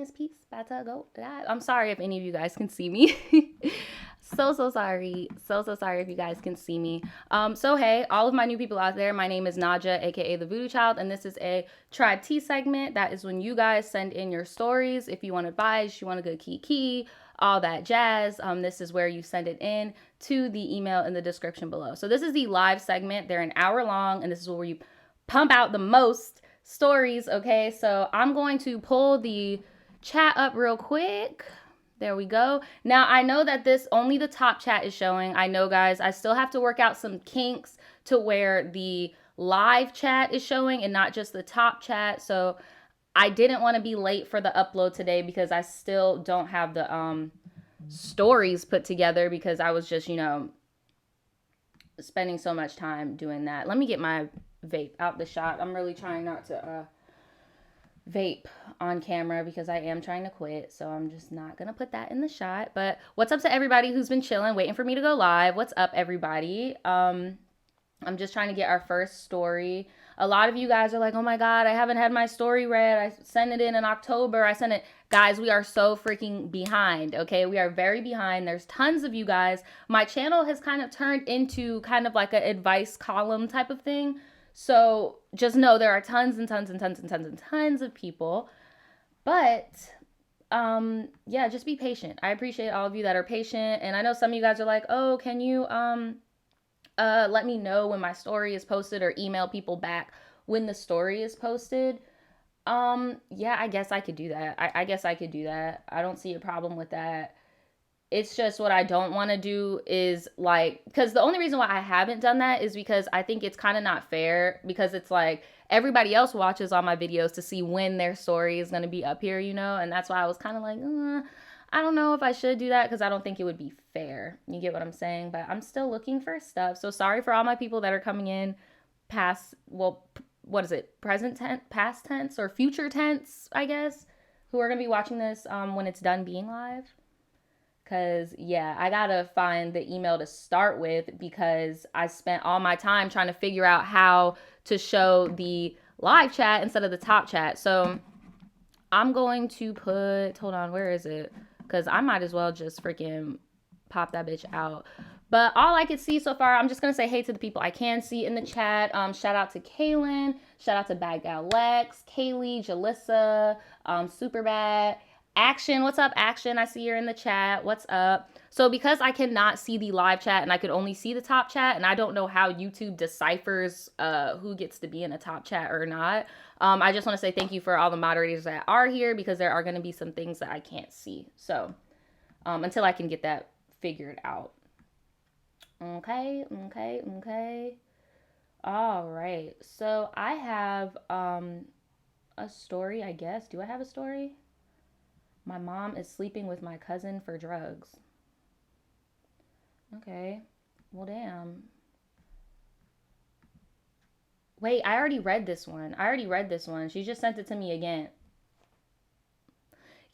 this piece about to go live. I'm sorry if any of you guys can see me. So sorry. So sorry if you guys can see me. So hey, all of my new people out there, my name is Naja, aka the Voodoo Child, and this is a Tribetea segment. That is when you guys send in your stories. If you want advice, you want a good kiki, all that jazz. This is where you send it in to the email in the description below. So this is the live segment. They're an hour long, and this is where you pump out the most stories. Okay, so I'm going to pull the chat up real quick. There we go. Now I know that this only the top chat is showing. I know, guys, I still have to work out some kinks to where the live chat is showing and not just the top chat. So I didn't want to be late for the upload today because I still don't have the stories put together because I was just, spending so much time doing that. Let me get my vape out the shot. I'm really trying not to vape on camera because I am trying to quit, so I'm just not gonna put that in the shot. But what's up to everybody who's been chilling, waiting for me to go live? What's up, everybody? I'm just trying to get our first story. A lot of you guys are like, oh my god, I haven't had my story read. I sent it in October. I sent it. Guys, we are so freaking behind, okay? We are very behind. There's tons of you guys. My channel has kind of turned into kind of like an advice column type of thing. So just know there are tons and tons and tons and tons and tons of people. But yeah, just be patient. I appreciate all of you that are patient. And I know some of you guys are like, oh, can you let me know when my story is posted or email people back when the story is posted? Yeah, I guess I could do that. I guess I could do that. I don't see a problem with that. It's just what I don't want to do is like, because the only reason why I haven't done that is because I think it's kind of not fair, because it's like everybody else watches all my videos to see when their story is going to be up here, and that's why I was kind of like, I don't know if I should do that because I don't think it would be fair. You get what I'm saying? But I'm still looking for stuff. So sorry for all my people that are coming in past, well, what is it? Present tense, past tense, or future tense, I guess, who are going to be watching this when it's done being live. Because, yeah, I got to find the email to start with because I spent all my time trying to figure out how to show the live chat instead of the top chat. So I'm going to put, hold on, where is it? Because I might as well just freaking pop that bitch out. But all I could see so far, I'm just going to say hey to the people I can see in the chat. Shout out to Kaylin. Shout out to Bad Gal Lex, Kaylee, Jalissa, Superbad. Action, what's up, Action? I see you're in the chat. What's up? So because I cannot see the live chat and I could only see the top chat, and I don't know how YouTube deciphers who gets to be in a top chat or not, I just want to say thank you for all the moderators that are here because there are going to be some things that I can't see. So until I can get that figured out. Okay. All right. So I have a story, I guess. Do I have a story? My mom is sleeping with my cousin for drugs. Okay. Well, damn. Wait, I already read this one. She just sent it to me again.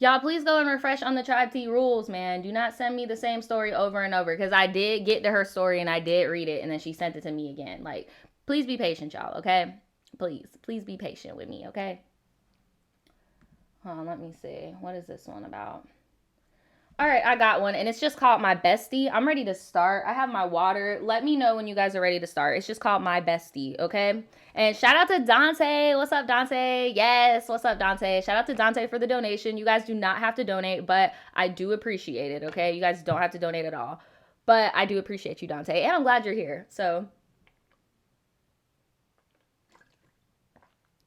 Y'all, please go and refresh on the Tribetea rules, man. Do not send me the same story over and over because I did get to her story and I did read it and then she sent it to me again. Like, please be patient, y'all, okay? Please be patient with me, okay? Let me see. What is this one about? All right, I got one, and it's just called My Bestie. I'm ready to start. I have my water. Let me know when you guys are ready to start. It's just called My Bestie, okay? And shout out to Dante. What's up, Dante? Yes, what's up, Dante? Shout out to Dante for the donation. You guys do not have to donate, but I do appreciate it, okay? You guys don't have to donate at all, but I do appreciate you, Dante, and I'm glad you're here. So,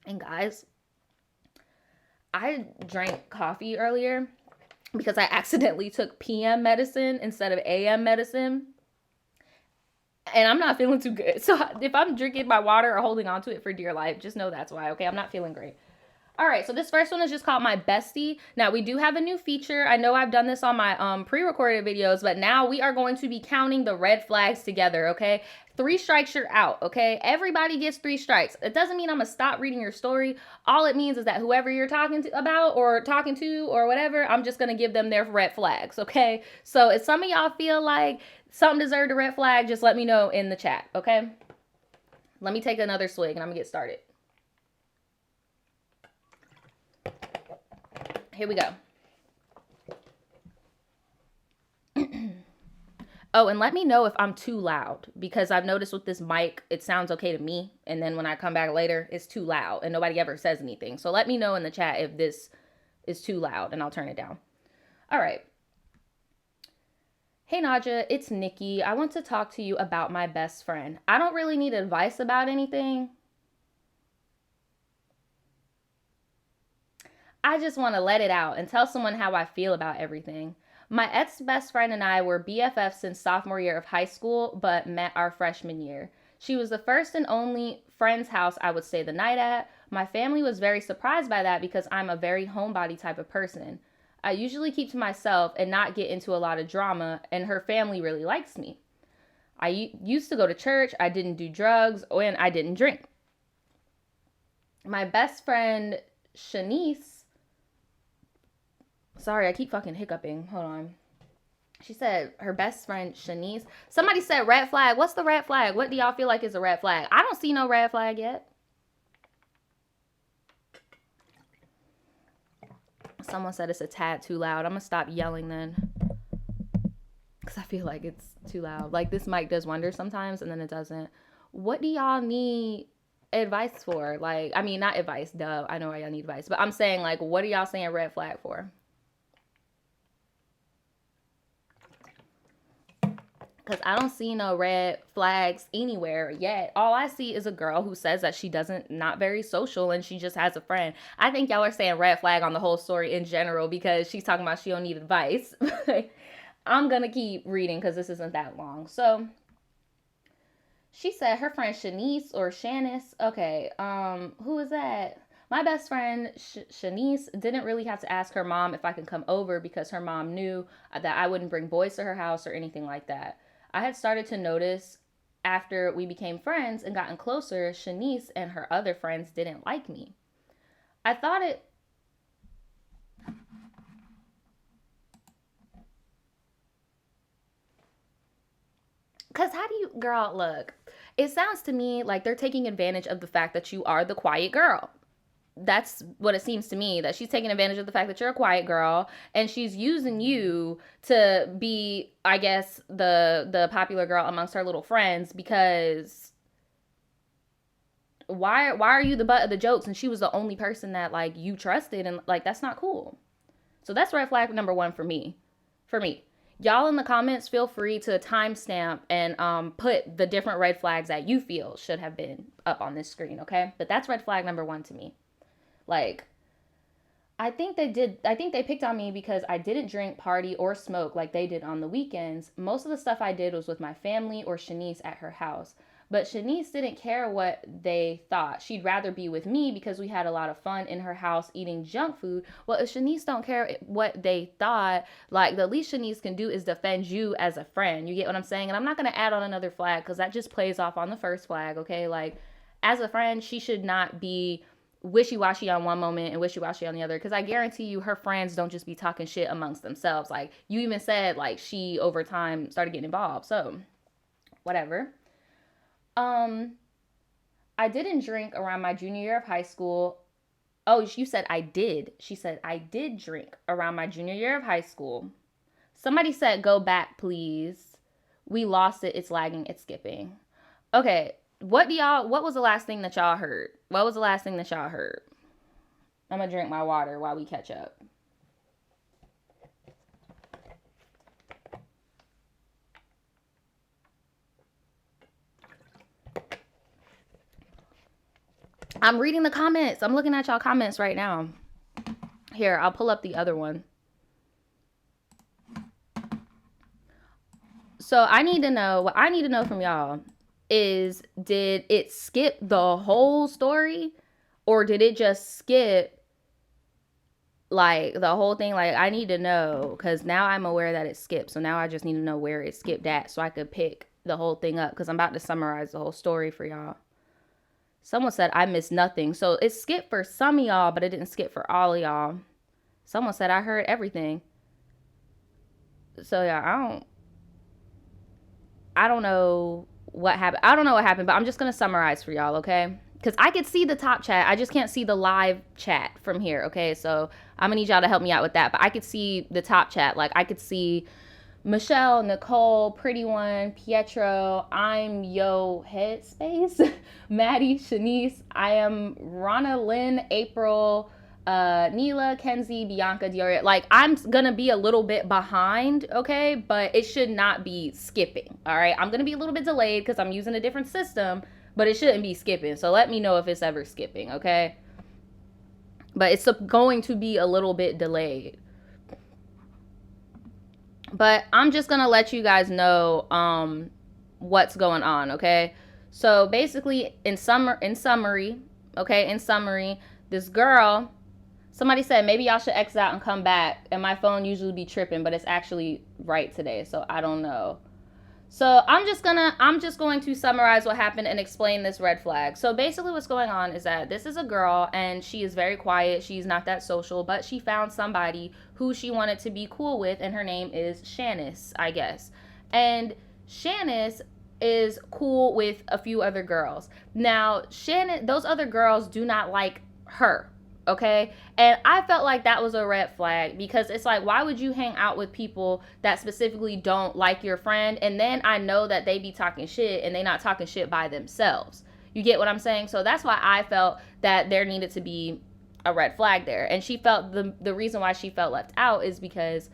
and guys, I drank coffee earlier because I accidentally took PM medicine instead of AM medicine. And I'm not feeling too good. So if I'm drinking my water or holding on to it for dear life, just know that's why, okay? I'm not feeling great. All right, so this first one is just called My Bestie. Now, we do have a new feature. I know I've done this on my pre-recorded videos, but now we are going to be counting the red flags together, okay? 3 strikes, you're out, okay? Everybody gets 3 strikes. It doesn't mean I'm going to stop reading your story. All it means is that whoever you're talking to about or talking to or whatever, I'm just going to give them their red flags, okay? So if some of y'all feel like something deserved a red flag, just let me know in the chat, okay? Let me take another swig and I'm going to get started. Here we go. Oh, and let me know if I'm too loud, because I've noticed with this mic, it sounds okay to me. And then when I come back later, it's too loud and nobody ever says anything. So let me know in the chat if this is too loud and I'll turn it down. All right. Hey, Naja, it's Nikki. I want to talk to you about my best friend. I don't really need advice about anything. I just want to let it out and tell someone how I feel about everything. My ex-best friend and I were BFFs since sophomore year of high school, but met our freshman year. She was the first and only friend's house I would stay the night at. My family was very surprised by that because I'm a very homebody type of person. I usually keep to myself and not get into a lot of drama, and her family really likes me. I used to go to church, I didn't do drugs, and I didn't drink. My best friend, Shanice, sorry, I keep fucking hiccuping. Hold on. She said her best friend, Shanice. Somebody said red flag. What's the red flag? What do y'all feel like is a red flag? I don't see no red flag yet. Someone said it's a tad too loud. I'm going to stop yelling then, because I feel like it's too loud. Like, this mic does wonders sometimes, and then it doesn't. What do y'all need advice for? Like, I mean, not advice. Duh. I know why y'all need advice. But I'm saying, like, what are y'all saying red flag for? Because I don't see no red flags anywhere yet. All I see is a girl who says that she not very social and she just has a friend. I think y'all are saying red flag on the whole story in general because she's talking about she don't need advice. I'm going to keep reading because this isn't that long. So she said her friend Shanice or Shanice. Okay, who is that? My best friend, Shanice, didn't really have to ask her mom if I could come over because her mom knew that I wouldn't bring boys to her house or anything like that. I had started to notice after we became friends and gotten closer, Shanice and her other friends didn't like me. I thought it... Because how do you... Girl, look. It sounds to me like they're taking advantage of the fact that you are the quiet girl. That's what it seems to me, that she's taking advantage of the fact that you're a quiet girl and she's using you to be, I guess, the popular girl amongst her little friends, because why are you the butt of the jokes and she was the only person that, like, you trusted, and, like, that's not cool. So that's red flag number one for me. Y'all in the comments, feel free to timestamp and put the different red flags that you feel should have been up on this screen, okay? But that's red flag number one to me. Like, I think they picked on me because I didn't drink, party, or smoke like they did on the weekends. Most of the stuff I did was with my family or Shanice at her house. But Shanice didn't care what they thought. She'd rather be with me because we had a lot of fun in her house eating junk food. Well, if Shanice don't care what they thought, like, the least Shanice can do is defend you as a friend. You get what I'm saying? And I'm not going to add on another flag because that just plays off on the first flag, okay? Like, as a friend, she should not be wishy-washy on one moment and wishy-washy on the other, because I guarantee you her friends don't just be talking shit amongst themselves. Like, you even said, like, she over time started getting involved. So whatever. I didn't drink around my junior year of high school. Oh, you said I did. She said I did drink around my junior year of high school. Somebody said go back, please. We lost it. It's lagging. It's skipping. Okay. What was the last thing that y'all heard? I'm gonna drink my water while we catch up. I'm reading the comments. I'm looking at y'all comments right now. Here, I'll pull up the other one. So what I need to know from y'all is, did it skip the whole story, or did it just skip, like, the whole thing? Like, I need to know, because now I'm aware that it skipped. So now I just need to know where it skipped at so I could pick the whole thing up, because I'm about to summarize the whole story for y'all. Someone said I missed nothing. So it skipped for some of y'all, but it didn't skip for all of y'all. Someone said I heard everything. So yeah, I don't know what happened. But I'm just going to summarize for y'all, okay? Because I could see the top chat. I just can't see the live chat from here, okay? So I'm gonna need y'all to help me out with that. But I could see the top chat. Like, I could see Michelle, Nicole, Pretty One, Pietro, I'm Yo Headspace, Maddie, Shanice, I am Rana, Lynn, April, Neela, Kenzie, Bianca, Dioria. Like, I'm gonna be a little bit behind, okay? But it should not be skipping, all right? I'm gonna be a little bit delayed because I'm using a different system, but it shouldn't be skipping. So let me know if it's ever skipping, okay? But it's going to be a little bit delayed. But I'm just going to let you guys know what's going on, okay? So basically, in summary, this girl, somebody said maybe y'all should exit out and come back. And my phone usually be tripping, but it's actually right today, so I don't know. So I'm just going to summarize what happened and explain this red flag. So basically what's going on is that this is a girl and she is very quiet. She's not that social, but she found somebody who she wanted to be cool with, and her name is Shanice, I guess. And Shanice is cool with a few other girls. Now, those other girls do not like her. Okay. And I felt like that was a red flag, because it's like, why would you hang out with people that specifically don't like your friend? And then I know that they be talking shit and they not talking shit by themselves. You get what I'm saying? So that's why I felt that there needed to be a red flag there. And she felt the reason why she felt left out is because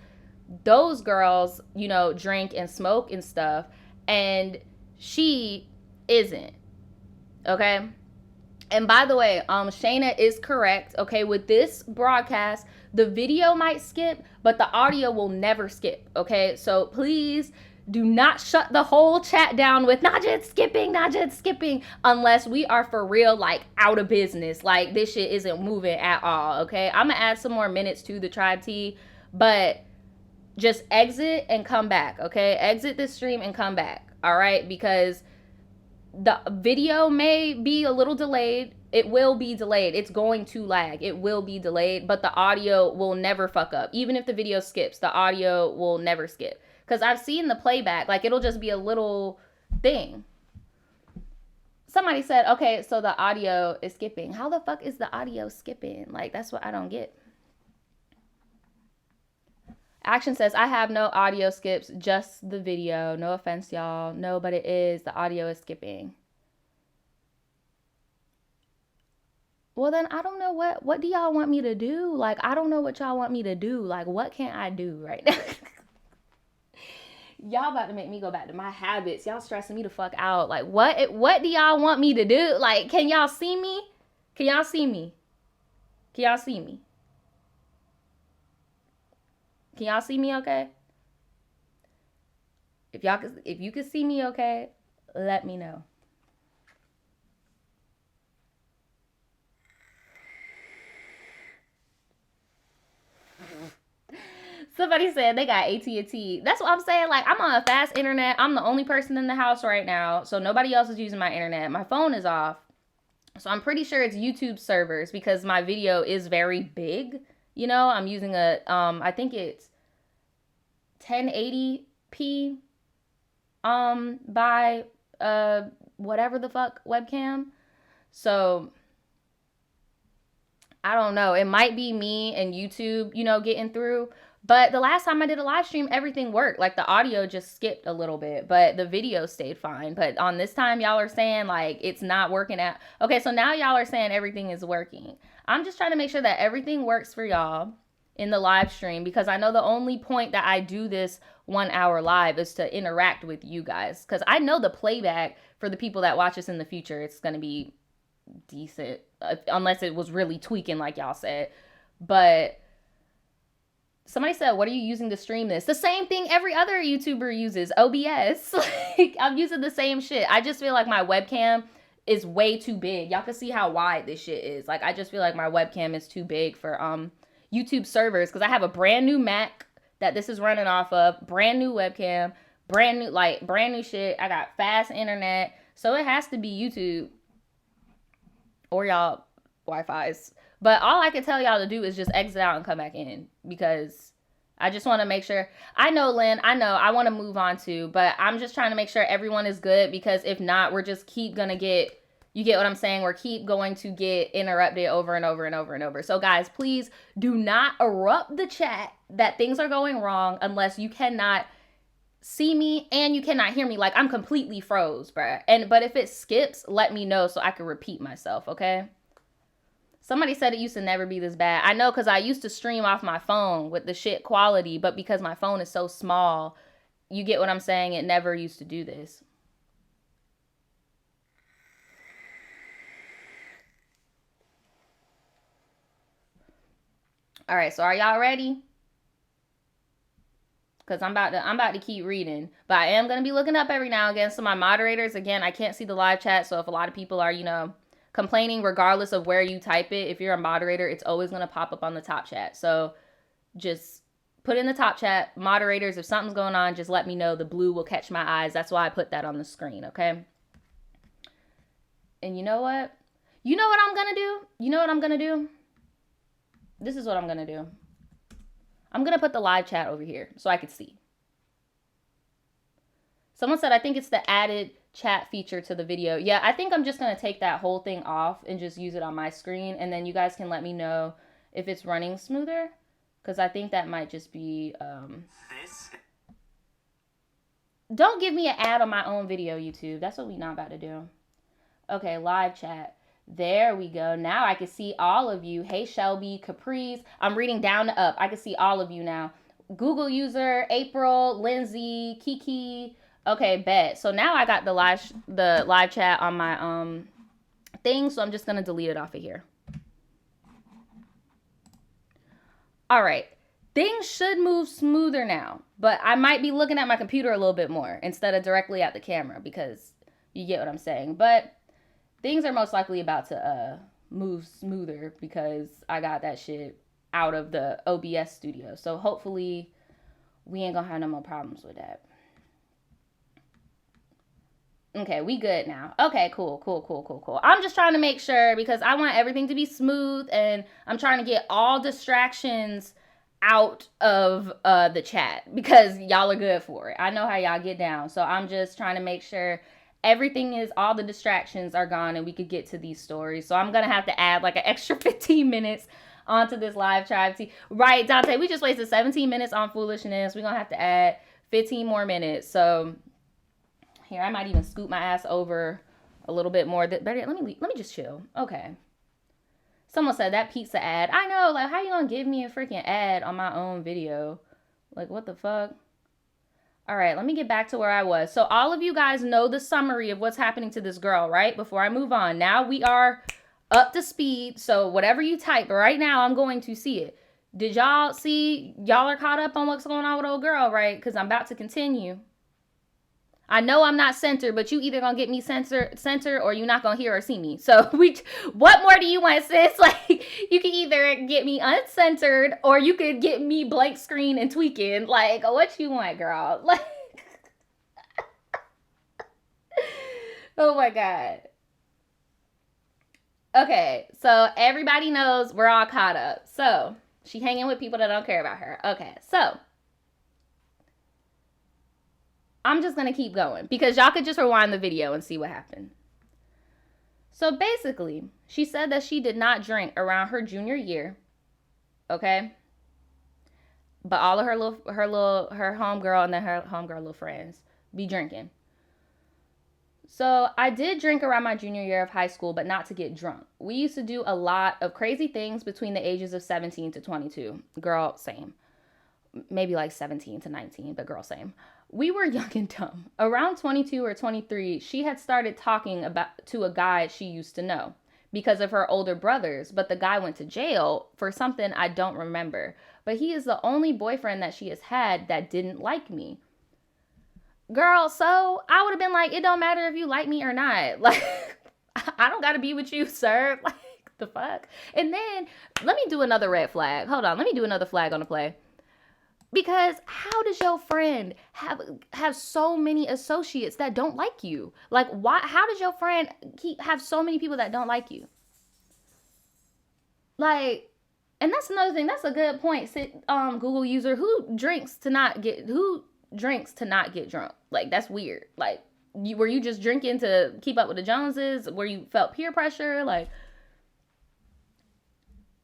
those girls, you know, drink and smoke and stuff, and she isn't. Okay. And by the way, Shayna is correct, okay? With this broadcast, the video might skip, but the audio will never skip, okay? So please do not shut the whole chat down with Najid's skipping, unless we are for real, like, out of business. Like, this shit isn't moving at all, okay? I'm gonna add some more minutes to the Tribe Tea, but just exit and come back, okay? Exit this stream and come back, all right? Because the video may be a little delayed. It will be delayed. It's going to lag. It will be delayed, but the audio will never fuck up. Even if the video skips, the audio will never skip. Because I've seen the playback. Like, it'll just be a little thing. Somebody said, okay, so the audio is skipping. How the fuck is the audio skipping? Like, that's what I don't get. Action says, I have no audio skips, just the video. No offense, y'all. No, but it is. The audio is skipping. Well, then I don't know what do y'all want me to do? Like, I don't know what y'all want me to do. Like, what can I do right now? Y'all about to make me go back to my habits. Y'all stressing me the fuck out. Like, what do y'all want me to do? Like, can y'all see me? Can y'all see me? Can y'all see me? Can y'all see me okay? If you could see me okay, let me know. Somebody said they got AT&T. That's what I'm saying. Like, I'm on a fast internet. I'm the only person in the house right now, so nobody else is using my internet. My phone is off. So I'm pretty sure it's YouTube servers, because my video is very big. You know, I'm using I think it's 1080p by whatever the fuck webcam. So I don't know. It might be me and YouTube, you know, getting through. But the last time I did a live stream, everything worked. Like, the audio just skipped a little bit, but the video stayed fine. But on this time, y'all are saying, like, it's not working out. Okay, so now y'all are saying everything is working. I'm just trying to make sure that everything works for y'all in the live stream, because I know the only point that I do this 1 hour live is to interact with you guys. Because I know the playback for the people that watch us in the future, it's going to be decent, unless it was really tweaking like y'all said. But somebody said, what are you using to stream this? The same thing every other YouTuber uses, OBS. Like, I'm using the same shit. I just feel like my webcam is way too big. Y'all can see how wide this shit is. Like, I just feel like my webcam is too big for YouTube servers, because I have a brand new Mac that this is running off of, brand new webcam, brand new shit. I got fast internet, so it has to be YouTube or y'all Wi-Fi's. But all I can tell y'all to do is just exit out and come back in, because I just want to make sure. I know, Lynn, I want to move on too, but I'm just trying to make sure everyone is good, because if not, we're just keep gonna get You get what I'm saying? Or keep going to get interrupted over and over and over and over. So guys, please do not erupt the chat that things are going wrong unless you cannot see me and you cannot hear me. Like, I'm completely froze, bruh. But if it skips, let me know so I can repeat myself, okay? Somebody said it used to never be this bad. I know, because I used to stream off my phone with the shit quality, but because my phone is so small, you get what I'm saying? It never used to do this. All right, so are y'all ready? Because I'm about to keep reading, but I am gonna be looking up every now and again. So my moderators, again, I can't see the live chat, so if a lot of people are, you know, complaining, regardless of where you type it, if you're a moderator, it's always gonna pop up on the top chat. So just put in the top chat, moderators, if something's going on, just let me know. The blue will catch my eyes. That's why I put that on the screen, okay? And you know what? You know what I'm gonna do? You know what I'm gonna do? This is what I'm gonna do. I'm gonna put the live chat over here so I could see. Someone said, I think it's the added chat feature to the video. Yeah, I think I'm just gonna take that whole thing off and just use it on my screen, and then you guys can let me know if it's running smoother, because I think that might just be Don't give me an ad on my own video, YouTube. That's what we not about to do. Okay, live chat. There we go. Now I can see all of you. Hey, Shelby, Caprice. I'm reading down to up. I can see all of you now. Google user, April, Lindsay, Kiki. Okay, bet. So now I got the live chat on my thing, so I'm just gonna delete it off of here. All right. Things should move smoother now, but I might be looking at my computer a little bit more instead of directly at the camera, because you get what I'm saying. But things are most likely about to move smoother because I got that shit out of the OBS studio. So hopefully we ain't gonna have no more problems with that. Okay, we good now. Okay, cool. I'm just trying to make sure because I want everything to be smooth, and I'm trying to get all distractions out of the chat because y'all are good for it. I know how y'all get down. So I'm just trying to make sure all the distractions are gone and we could get to these stories. So I'm going to have to add like an extra 15 minutes onto this live tribe. Right, Dante, we just wasted 17 minutes on foolishness. We're going to have to add 15 more minutes. So here, I might even scoot my ass over a little bit more. Let me just chill. Okay. Someone said that pizza ad. I know, like, how you gonna give me a freaking ad on my own video? Like, what the fuck? All right, let me get back to where I was. So all of you guys know the summary of what's happening to this girl, right? Before I move on. Now we are up to speed. So whatever you type right now, I'm going to see it. Did y'all see? Y'all are caught up on what's going on with old girl, right? Because I'm about to continue. I know I'm not censored, but you either gonna get me censored or you're not gonna hear or see me. So what more do you want, sis? Like, you can either get me uncensored or you could get me blank screen and tweaking. Like, what you want, girl? Like, oh my God. Okay, so everybody knows we're all caught up. So she hanging with people that don't care about her. Okay, so I'm just going to keep going because y'all could just rewind the video and see what happened. So basically, she said that she did not drink around her junior year. Okay? But all of her homegirl and then her homegirl little friends be drinking. So I did drink around my junior year of high school, but not to get drunk. We used to do a lot of crazy things between the ages of 17 to 22. Girl, same. Maybe like 17 to 19, but girl, same. We were young and dumb. Around 22 or 23, she had started talking to a guy she used to know because of her older brothers, but the guy went to jail for something I don't remember. But he is the only boyfriend that she has had that didn't like me. Girl, so I would have been like, it don't matter if you like me or not. Like, I don't got to be with you, sir. Like, the fuck? And then, let me do another red flag. Hold on, let me do another flag on the play. Because how does your friend have so many associates that don't like you? Like, why? How does your friend have so many people that don't like you? Like, and that's another thing. That's a good point. Google user, who drinks to not get drunk? Like, that's weird. Like, Were you just drinking to keep up with the Joneses? Where you felt peer pressure? Like,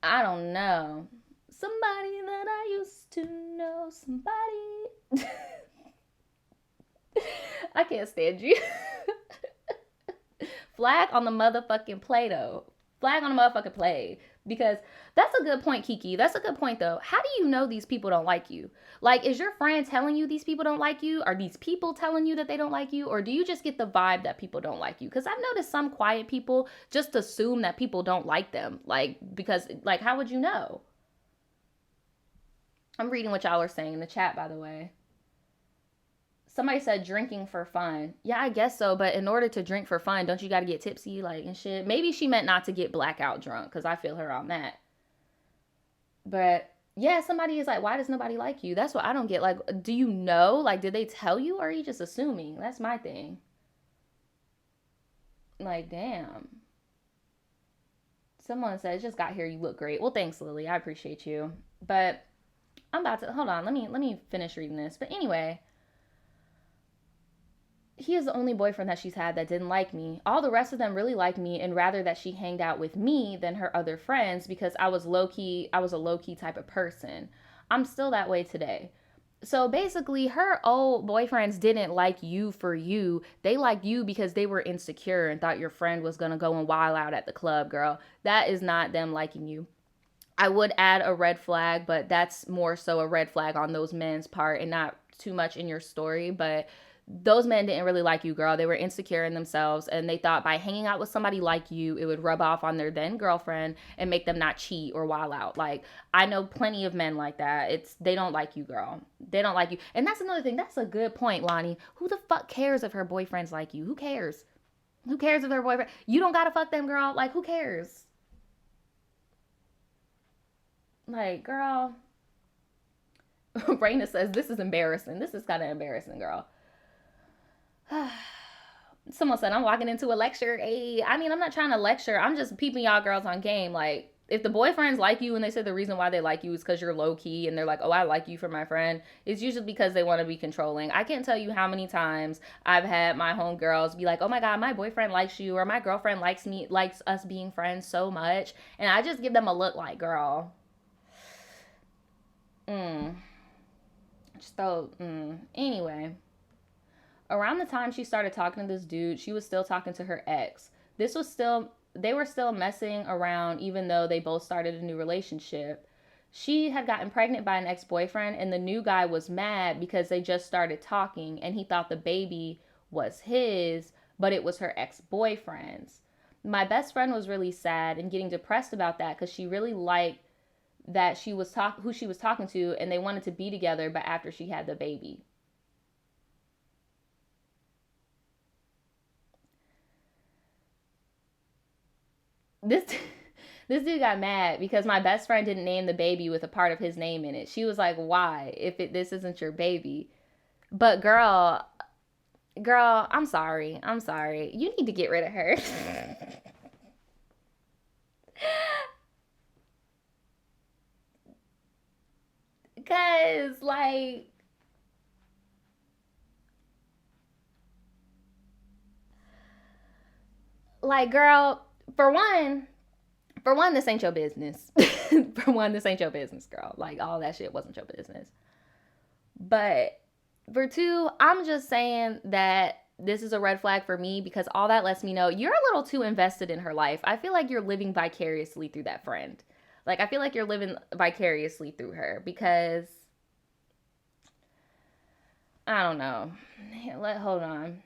I don't know. Somebody that I used to know. Somebody. I can't stand you. Flag on the motherfucking play, though. Flag on the motherfucking play. Because that's a good point, Kiki. That's a good point, though. How do you know these people don't like you? Like, is your friend telling you these people don't like you? Are these people telling you that they don't like you? Or do you just get the vibe that people don't like you? Because I've noticed some quiet people just assume that people don't like them. Like, because, like, how would you know? I'm reading what y'all are saying in the chat, by the way. Somebody said drinking for fun. Yeah, I guess so. But in order to drink for fun, don't you got to get tipsy, like, and shit? Maybe she meant not to get blackout drunk, because I feel her on that. But yeah, somebody is like, why does nobody like you? That's what I don't get. Like, do you know? Like, did they tell you, or are you just assuming? That's my thing. Like, damn. Someone said, just got here. You look great. Well, thanks, Lily. I appreciate you. But I'm about to hold on. Let me finish reading this. But anyway, he is the only boyfriend that she's had that didn't like me. All the rest of them really liked me and rather that she hanged out with me than her other friends because I was a low key type of person. I'm still that way today. So basically, her old boyfriends didn't like you for you. They liked you because they were insecure and thought your friend was going to go and wild out at the club, girl. That is not them liking you. I would add a red flag, but that's more so a red flag on those men's part and not too much in your story. But those men didn't really like you, girl. They were insecure in themselves and they thought by hanging out with somebody like you, it would rub off on their then girlfriend and make them not cheat or wild out. Like, I know plenty of men like that. They don't like you, girl. They don't like you. And that's another thing. That's a good point, Lonnie. Who the fuck cares if her boyfriends like you? Who cares? Who cares if their boyfriend? You don't gotta fuck them, girl. Like, who cares? Like, girl. Raina says, this is embarrassing. This is kind of embarrassing, girl. Someone said, I'm walking into a lecture. Hey, I mean, I'm not trying to lecture. I'm just peeping y'all girls on game. Like, if the boyfriends like you and they say the reason why they like you is because you're low key and they're like, oh, I like you for my friend, it's usually because they want to be controlling. I can't tell you how many times I've had my homegirls be like, oh my God, my boyfriend likes you or my girlfriend likes us being friends so much. And I just give them a look like, girl. Anyway. Around the time she started talking to this dude, she was still talking to her ex. They were still messing around even though they both started a new relationship. She had gotten pregnant by an ex-boyfriend and the new guy was mad because they just started talking and he thought the baby was his, but it was her ex-boyfriend's. My best friend was really sad and getting depressed about that because she really liked that who she was talking to and they wanted to be together, but after she had the baby. This this dude got mad because my best friend didn't name the baby with a part of his name in it. She was like, "Why? This isn't your baby." But girl, I'm sorry. I'm sorry. You need to get rid of her. Cause like girl, for one, this ain't your business. For one, this ain't your business, girl. Like, all that shit wasn't your business. But for two, I'm just saying that this is a red flag for me because all that lets me know you're a little too invested in her life. I feel like you're living vicariously through that friend. Like, I feel like you're living vicariously through her because, I don't know. Hold on.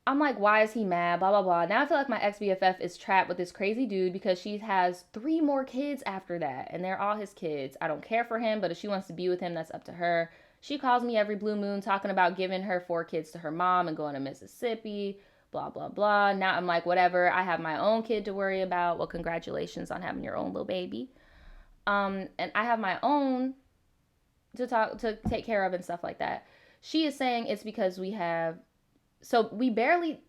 I'm like, why is he mad? Blah, blah, blah. Now I feel like my ex BFF is trapped with this crazy dude because she has 3 more kids after that. And they're all his kids. I don't care for him, but if she wants to be with him, that's up to her. She calls me every blue moon talking about giving her 4 kids to her mom and going to Mississippi. Blah, blah, blah. Now I'm like, whatever. I have my own kid to worry about. Well, congratulations on having your own little baby. And I have my own to take care of and stuff like that. She is saying it's because we barely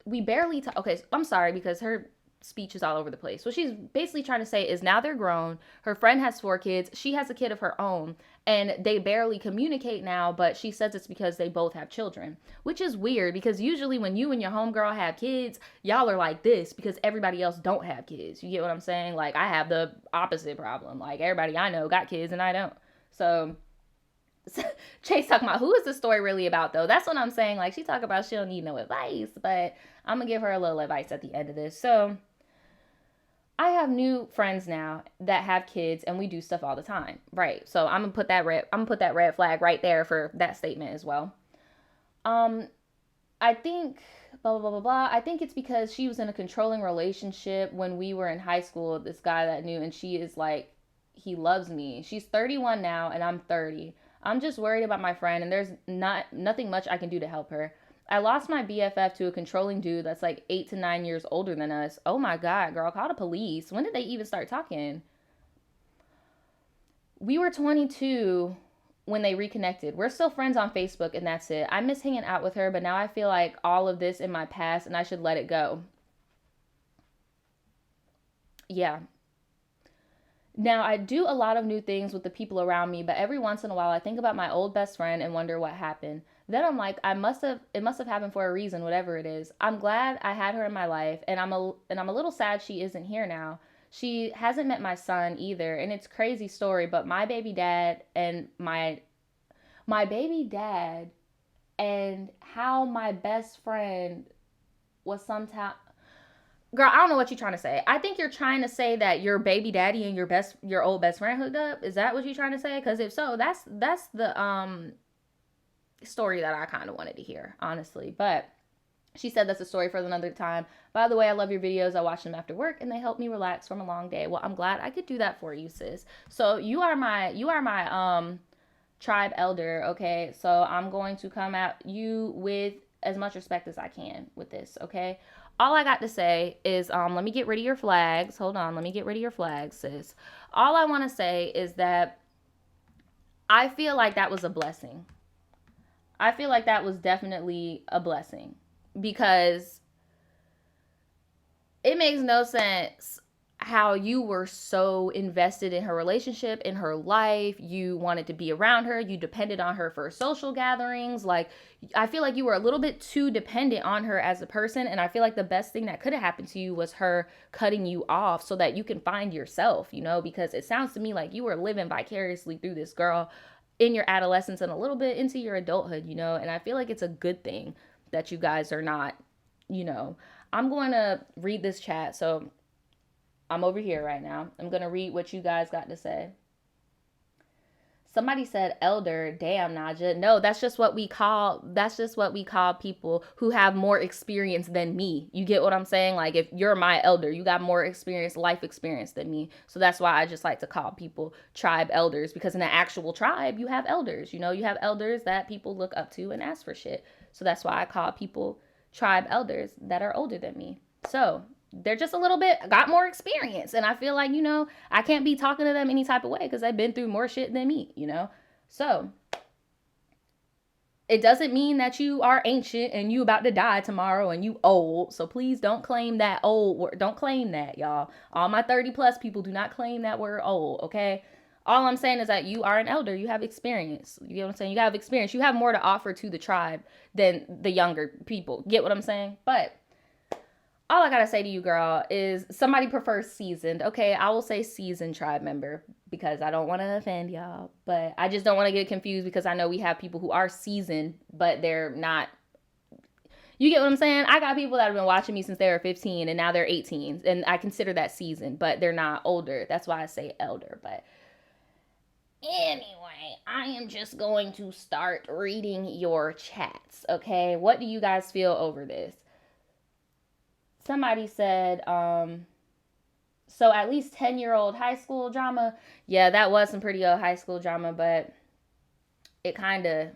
talk. Okay, I'm sorry because her speech is all over the place. What she's basically trying to say is now they're grown. Her friend has 4 kids. She has a kid of her own. And they barely communicate now, but she says it's because they both have children. Which is weird because usually when you and your homegirl have kids, y'all are like this because everybody else don't have kids. You get what I'm saying? Like, I have the opposite problem. Like, everybody I know got kids and I don't. So Chase talking about, who is the story really about, though? That's what I'm saying. Like, she talk about she don't need no advice, but I'm gonna give her a little advice at the end of this. So I have new friends now that have kids, and we do stuff all the time, right? So I'm gonna put that red flag right there for that statement as well. I think blah blah blah blah blah. I think it's because she was in a controlling relationship when we were in high school. This guy that knew, and she is like, he loves me. She's 31 now, and I'm 30. I'm just worried about my friend, and there's nothing much I can do to help her. I lost my BFF to a controlling dude that's like 8 to 9 years older than us. Oh my God, girl, call the police. When did they even start talking? We were 22 when they reconnected. We're still friends on Facebook, and that's it. I miss hanging out with her, but now I feel like all of this in my past, and I should let it go. Yeah. Now, I do a lot of new things with the people around me, but every once in a while I think about my old best friend and wonder what happened. Then I'm like, it must have happened for a reason, whatever it is. I'm glad I had her in my life, and I'm a little sad she isn't here now. She hasn't met my son either, and it's a crazy story, but my baby dad and how my best friend was sometime. Girl, I don't know what you're trying to say. I think you're trying to say that your baby daddy and your old best friend hooked up. Is that what you're trying to say? Because if so, that's the story that I kind of wanted to hear, honestly. But she said that's a story for another time. By the way, I love your videos. I watch them after work, and they help me relax from a long day. Well, I'm glad I could do that for you, sis. So you are my tribe elder, okay? So I'm going to come at you with as much respect as I can with this, okay? All I got to say is, let me get rid of your flags. Hold on, let me get rid of your flags, sis. All I want to say is that I feel like that was a blessing. I feel like that was definitely a blessing because it makes no sense how you were so invested in her relationship, in her life. You wanted to be around her. You depended on her for social gatherings. Like, I feel like you were a little bit too dependent on her as a person. And I feel like the best thing that could have happened to you was her cutting you off so that you can find yourself, because it sounds to me like you were living vicariously through this girl in your adolescence and a little bit into your adulthood, and I feel like it's a good thing that you guys are not, I'm going to read this chat. So I'm over here right now. I'm going to read what you guys got to say. Somebody said elder. Damn, Naja. No, that's just what we call people who have more experience than me. You get what I'm saying? Like, if you're my elder, you got more life experience than me. So that's why I just like to call people tribe elders, because in an actual tribe, you have elders. You have elders that people look up to and ask for shit. So that's why I call people tribe elders that are older than me. So they're just a little bit got more experience, and I feel like I can't be talking to them any type of way because they've been through more shit than me. So it doesn't mean that you are ancient and you about to die tomorrow and you old. So please don't claim that old word. Don't claim that, y'all. All my 30 plus people, do not claim that word old. Okay, all I'm saying is that you are an elder. You have experience. You get what I'm saying? You have experience. You have more to offer to the tribe than the younger people. Get what I'm saying? But all I gotta say to you, girl, is somebody prefers seasoned. Okay, I will say seasoned tribe member because I don't want to offend y'all. But I just don't want to get confused because I know we have people who are seasoned, but they're not. You get what I'm saying? I got people that have been watching me since they were 15 and now they're 18. And I consider that seasoned, but they're not older. That's why I say elder. But anyway, I am just going to start reading your chats, okay? What do you guys feel over this? Somebody said, so at least 10-year-old high school drama. Yeah, that was some pretty old high school drama, but it kind of,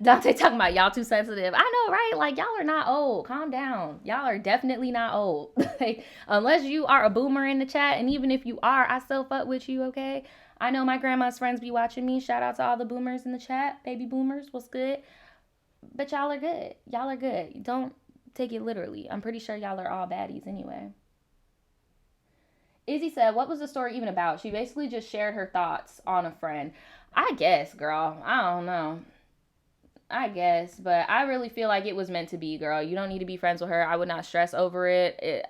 Dante talking about y'all too sensitive. I know, right? Like, y'all are not old. Calm down. Y'all are definitely not old. Like, unless you are a boomer in the chat, and even if you are, I still fuck with you, okay? I know my grandma's friends be watching me. Shout out to all the boomers in the chat. Baby boomers, what's good? But y'all are good. Y'all are good. Don't take it literally. I'm pretty sure y'all are all baddies anyway. Izzy said, what was the story even about? She basically just shared her thoughts on a friend. I guess, girl. I don't know. I guess, but I really feel like it was meant to be, girl. You don't need to be friends with her. I would not stress over it.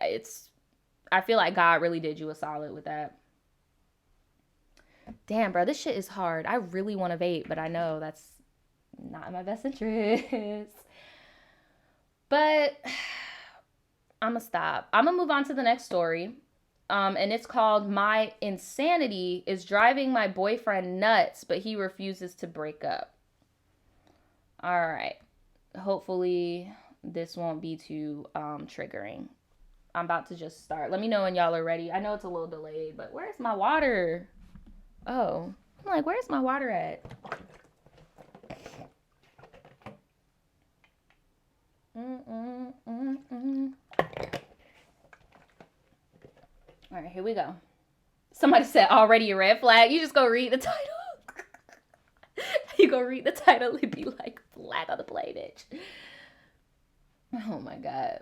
I feel like God really did you a solid with that. Damn, bro, this shit is hard. I really want to vape, but I know that's not in my best interest. But I'm gonna stop. I'm gonna move on to the next story. And it's called My Insanity is Driving My Boyfriend Nuts, but he refuses to break up. All right. Hopefully this won't be too triggering. I'm about to just start. Let me know when y'all are ready. I know it's a little delayed, but where's my water? Oh, I'm like, where's my water at? All right, here we go. Somebody said already a red flag. You just go read the title. You go read the title and be like, flag on the play, bitch. Oh my God.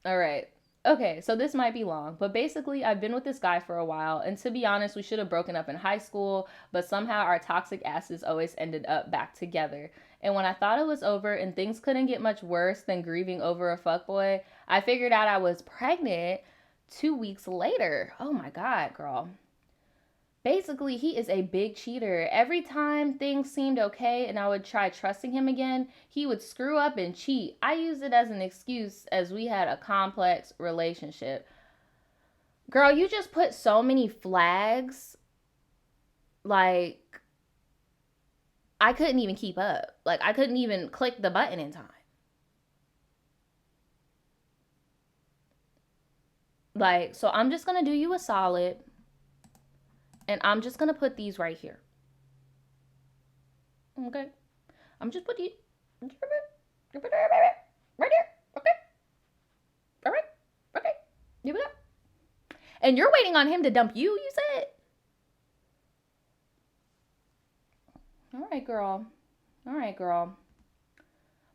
All right. Okay, so this might be long, but basically I've been with this guy for a while, and to be honest, we should have broken up in high school, but somehow our toxic asses always ended up back together. And when I thought it was over and things couldn't get much worse than grieving over a fuckboy, I figured out I was pregnant 2 weeks later. Oh my God, girl. Basically, he is a big cheater. Every time things seemed okay and I would try trusting him again, he would screw up and cheat. I used it as an excuse as we had a complex relationship. Girl, you just put so many flags. Like, I couldn't even keep up. Like, I couldn't even click the button in time. Like, so I'm just going to do you a solid. And I'm just going to put these right here. Okay. I'm just putting right here. Okay. All right. Okay. Here we go. And you're waiting on him to dump you, you said? All right, girl. All right, girl.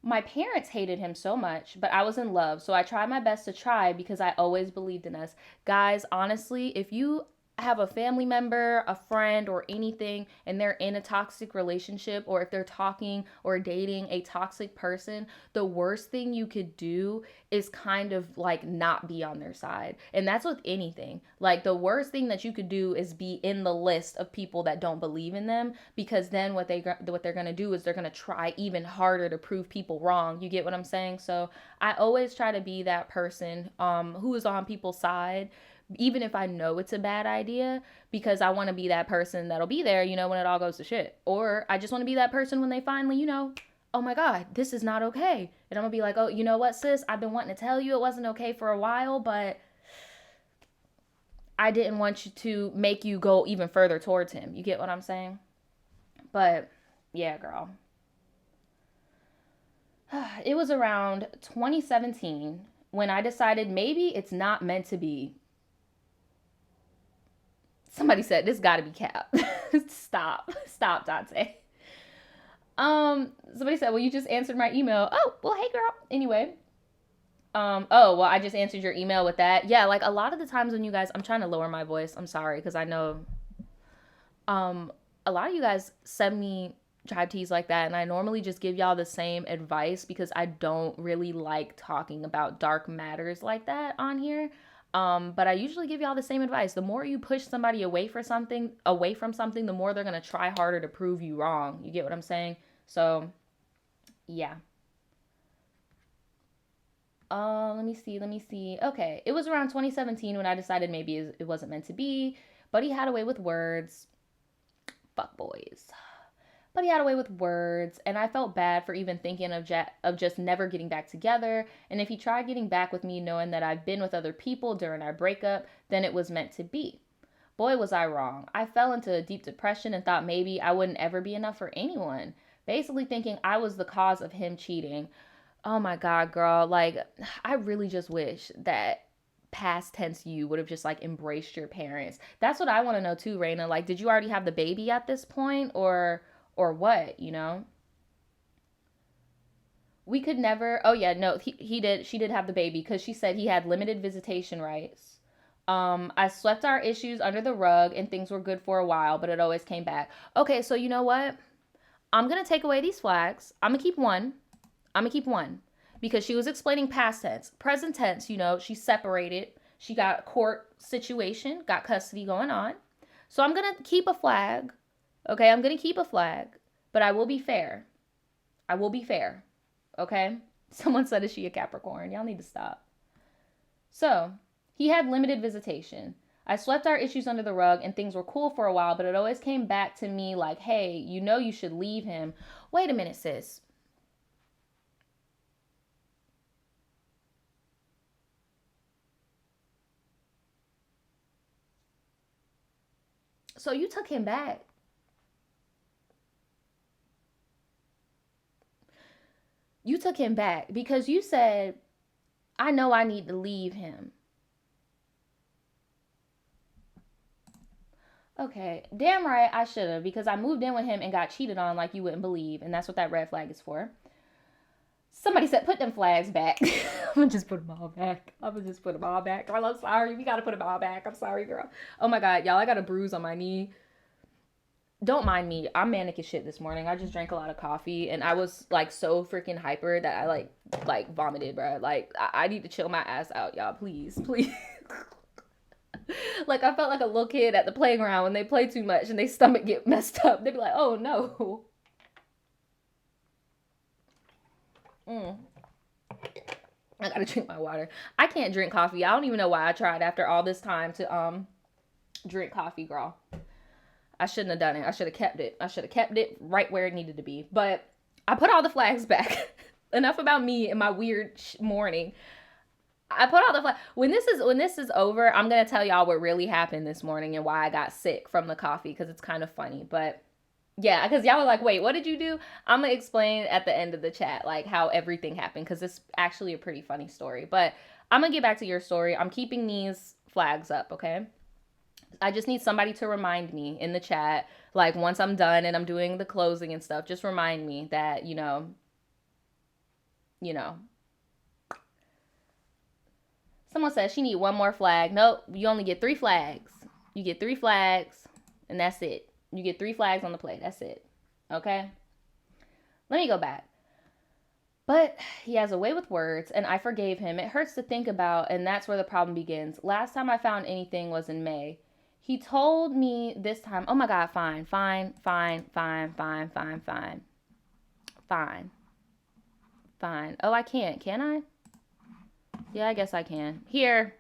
My parents hated him so much, but I was in love. So I tried my best to try because I always believed in us. Guys, honestly, if you have a family member, a friend, or anything, and they're in a toxic relationship, or if they're talking or dating a toxic person, the worst thing you could do is kind of like not be on their side. And that's with anything. Like, the worst thing that you could do is be in the list of people that don't believe in them, because then what they're going to do is they're going to try even harder to prove people wrong. You get what I'm saying? So I always try to be that person who is on people's side, even if I know it's a bad idea, because I want to be that person that'll be there, when it all goes to shit. Or I just want to be that person when they finally, oh my God, this is not okay. And I'm gonna be like, oh, you know what, sis? I've been wanting to tell you it wasn't okay for a while, but I didn't want you to make you go even further towards him. You get what I'm saying? But yeah, girl. It was around 2017 when I decided maybe it's not meant to be. Somebody said this gotta be cap. Stop, Dante. Somebody said, well, you just answered my email. Oh, well, hey girl. Anyway. Oh, well, I just answered your email with that. Yeah, like a lot of the times when you guys, I'm trying to lower my voice. I'm sorry, because I know, a lot of you guys send me tribe teas like that, and I normally just give y'all the same advice because I don't really like talking about dark matters like that on here. But I usually give y'all the same advice. The more you push somebody away from something, the more they're gonna try harder to prove you wrong. You get what I'm saying? So, yeah. Let me see. Okay, it was around 2017 when I decided maybe it wasn't meant to be. But he had a way with words. Fuck boys. But he had a way with words, and I felt bad for even thinking of just never getting back together. And if he tried getting back with me knowing that I've been with other people during our breakup, then it was meant to be. Boy, was I wrong. I fell into a deep depression and thought maybe I wouldn't ever be enough for anyone. Basically thinking I was the cause of him cheating. Oh my God, girl. Like, I really just wish that past tense you would have just like embraced your parents. That's what I want to know too, Raina. Like, did you already have the baby at this point, or what, We could never. Oh yeah, no, he did. She did have the baby because she said he had limited visitation rights. I swept our issues under the rug and things were good for a while, but it always came back. Okay, so you know what? I'm gonna take away these flags. I'm gonna keep one. I'm gonna keep one because she was explaining past tense, present tense. You know, she's separated. She got a court situation, got custody going on. So I'm gonna keep a flag. Okay, I'm gonna keep a flag, but I will be fair. I will be fair. Okay? Someone said, is she a Capricorn? Y'all need to stop. So, he had limited visitation. I swept our issues under the rug and things were cool for a while, but it always came back to me like, hey, you know you should leave him. Wait a minute, sis. So you took him back. You took him back because you said, I know I need to leave him. Okay, damn right I should have because I moved in with him and got cheated on like you wouldn't believe, and that's what that red flag is for. Somebody said put them flags back. I'm gonna just put them all back. I'm gonna just put them all back. Girl, I'm sorry. We gotta put them all back. I'm sorry, girl. Oh my god, y'all, I got a bruise on my knee. Don't mind me. I'm manic as shit this morning. I just drank a lot of coffee and I was like so freaking hyper that I like vomited, bro. Like I need to chill my ass out, y'all. Please, please. Like I felt like a little kid at the playground when they play too much and their stomach get messed up. They'd be like, oh no. I gotta drink my water. I can't drink coffee. I don't even know why I tried after all this time to drink coffee, girl. I shouldn't have done it. I should have kept it. I should have kept it right where it needed to be. But I put all the flags back. Enough about me and my weird morning. I put all the flags. When this is over, I'm gonna tell y'all what really happened this morning and why I got sick from the coffee because it's kind of funny. But yeah, because y'all were like, wait, what did you do? I'm gonna explain at the end of the chat like how everything happened because it's actually a pretty funny story. But I'm gonna get back to your story. I'm keeping these flags up, okay? I just need somebody to remind me in the chat, like once I'm done and I'm doing the closing and stuff, just remind me that, you know. Someone says she need one more flag. Nope, you only get 3 flags. You get 3 flags and that's it. You get 3 flags on the plate. That's it. Okay? Let me go back. But he has a way with words, and I forgave him. It hurts to think about, and that's where the problem begins. Last time I found anything was in May. He told me this time, oh my God, fine. Oh, I can't. Can I? Yeah, I guess I can. Here.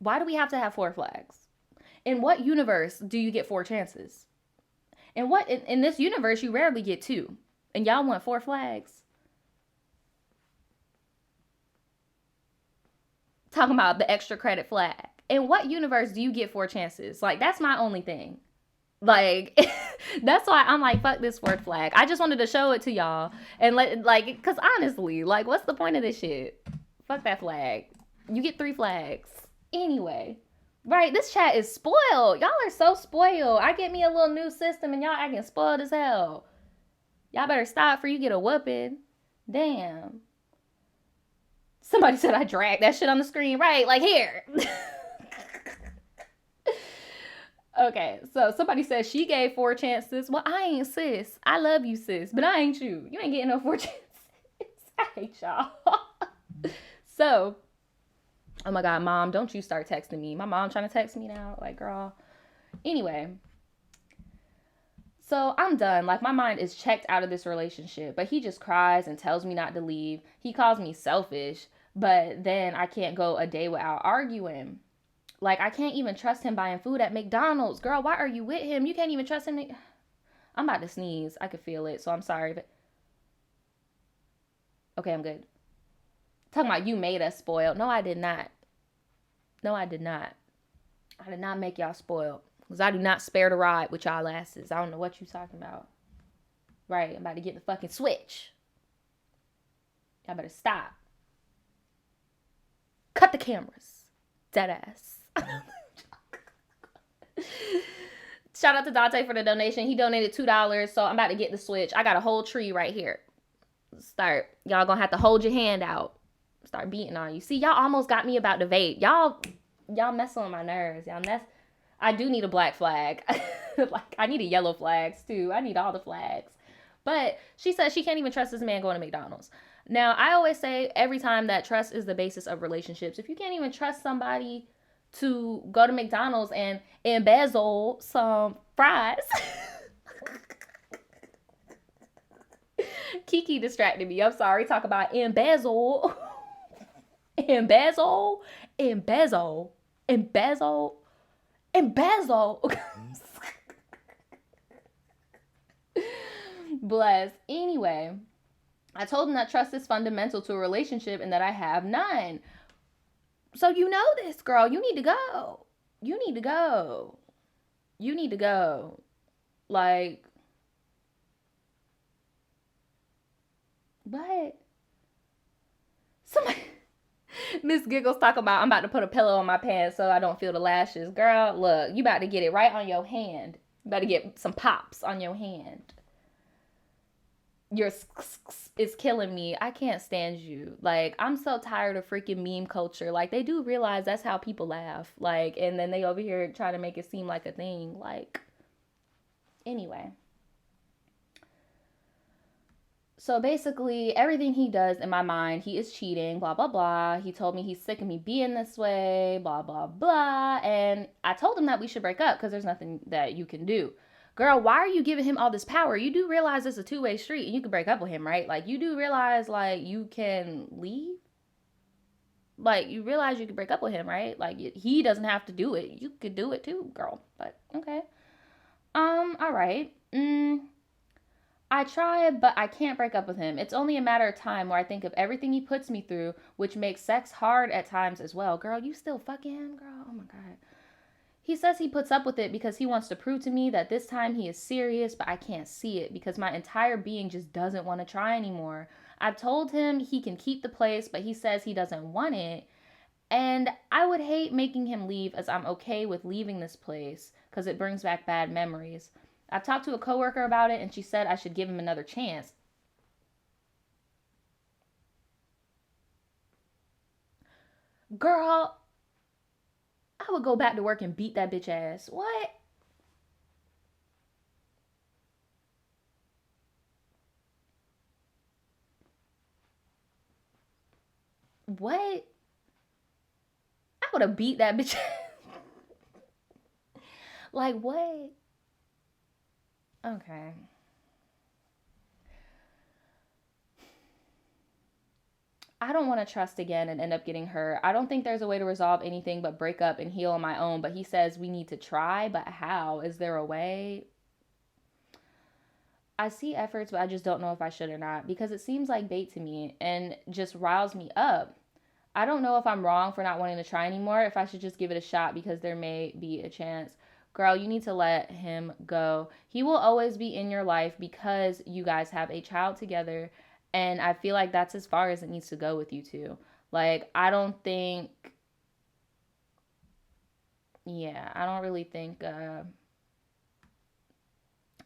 Why do we have to have 4 flags? In what universe do you get 4 chances? In this universe, you rarely get 2. And y'all want 4 flags? Talking about the extra credit flag. In what universe do you get 4 chances? Like, that's my only thing. Like, that's why I'm like, fuck this 4th flag. I just wanted to show it to y'all. And because honestly, like, what's the point of this shit? Fuck that flag. You get 3 flags. Anyway. Right, this chat is spoiled. Y'all are so spoiled. I get me a little new system and y'all acting spoiled as hell. Y'all better stop before you get a whooping. Damn. Somebody said I dragged that shit on the screen. Right, like here. Okay, so somebody says she gave 4 chances. Well, I ain't sis. I love you, sis, but I ain't you. You ain't getting no 4 chances. I hate y'all. So, oh my God, mom, don't you start texting me. My mom trying to text me now. Like, girl. Anyway. So I'm done. Like, my mind is checked out of this relationship. But he just cries and tells me not to leave. He calls me selfish. But then I can't go a day without arguing. Like, I can't even trust him buying food at McDonald's. Girl, why are you with him? You can't even trust him. I'm about to sneeze. I could feel it. So I'm sorry. But okay, I'm good. Talking about you made us spoiled. No, I did not. No, I did not. I did not make y'all spoiled. Because I do not spare the ride with y'all asses. I don't know what you talking about. Right, I'm about to get the fucking switch. Y'all better stop. Cut the cameras. Dead ass. Shout out to Dante for the donation. He donated $2, so I'm about to get the Switch. I got a whole tree right here. Y'all gonna have to hold your hand out. Start beating on you. See, y'all almost got me about the vape. Y'all messing on my nerves. I do need a black flag. Like, I need a yellow flags too. I need all the flags. But she says she can't even trust this man going to McDonald's. Now, I always say every time that trust is the basis of relationships. If you can't even trust somebody to go to McDonald's and embezzle some fries. Kiki distracted me. I'm sorry. Talk about embezzle. Embezzle. Embezzle. Embezzle. Embezzle. Bless. Anyway, I told him that trust is fundamental to a relationship and that I have none. So you know this, girl. You need to go. You need to go. You need to go. Like, what? Somebody, Miss Giggles talking about, I'm about to put a pillow on my pants so I don't feel the lashes. Girl, look, you about to get it right on your hand. You about to get some pops on your hand. It's killing me. I can't stand you. Like, I'm so tired of freaking meme culture. Like, they do realize that's how people laugh. Like, and then they over here try to make it seem like a thing. Like, anyway. So basically, everything he does in my mind, he is cheating, blah, blah, blah. He told me he's sick of me being this way, blah, blah, blah. And I told him that we should break up because there's nothing that you can do. Girl, why are you giving him all this power? You do realize it's a two-way street and you can break up with him, right? Like, you do realize, like, you can leave? Like, you realize you can break up with him, right? Like, he doesn't have to do it. You could do it too, girl. But, okay. All right. I tried, but I can't break up with him. It's only a matter of time where I think of everything he puts me through, which makes sex hard at times as well. Girl, you still fucking him, girl? Oh, my God. He says he puts up with it because he wants to prove to me that this time he is serious, but I can't see it because my entire being just doesn't want to try anymore. I've told him he can keep the place, but he says he doesn't want it. And I would hate making him leave as I'm okay with leaving this place because it brings back bad memories. I've talked to a coworker about it and she said I should give him another chance. Girl, I would go back to work and beat that bitch ass. What? What? I would have beat that bitch. Like, what? Okay. I don't want to trust again and end up getting hurt. I don't think there's a way to resolve anything but break up and heal on my own. But he says we need to try. But how? Is there a way? I see efforts, but I just don't know if I should or not because it seems like bait to me and just riles me up. I don't know if I'm wrong for not wanting to try anymore, if I should just give it a shot because there may be a chance. Girl, you need to let him go. He will always be in your life because you guys have a child together. And I feel like that's as far as it needs to go with you two. Like, I don't really think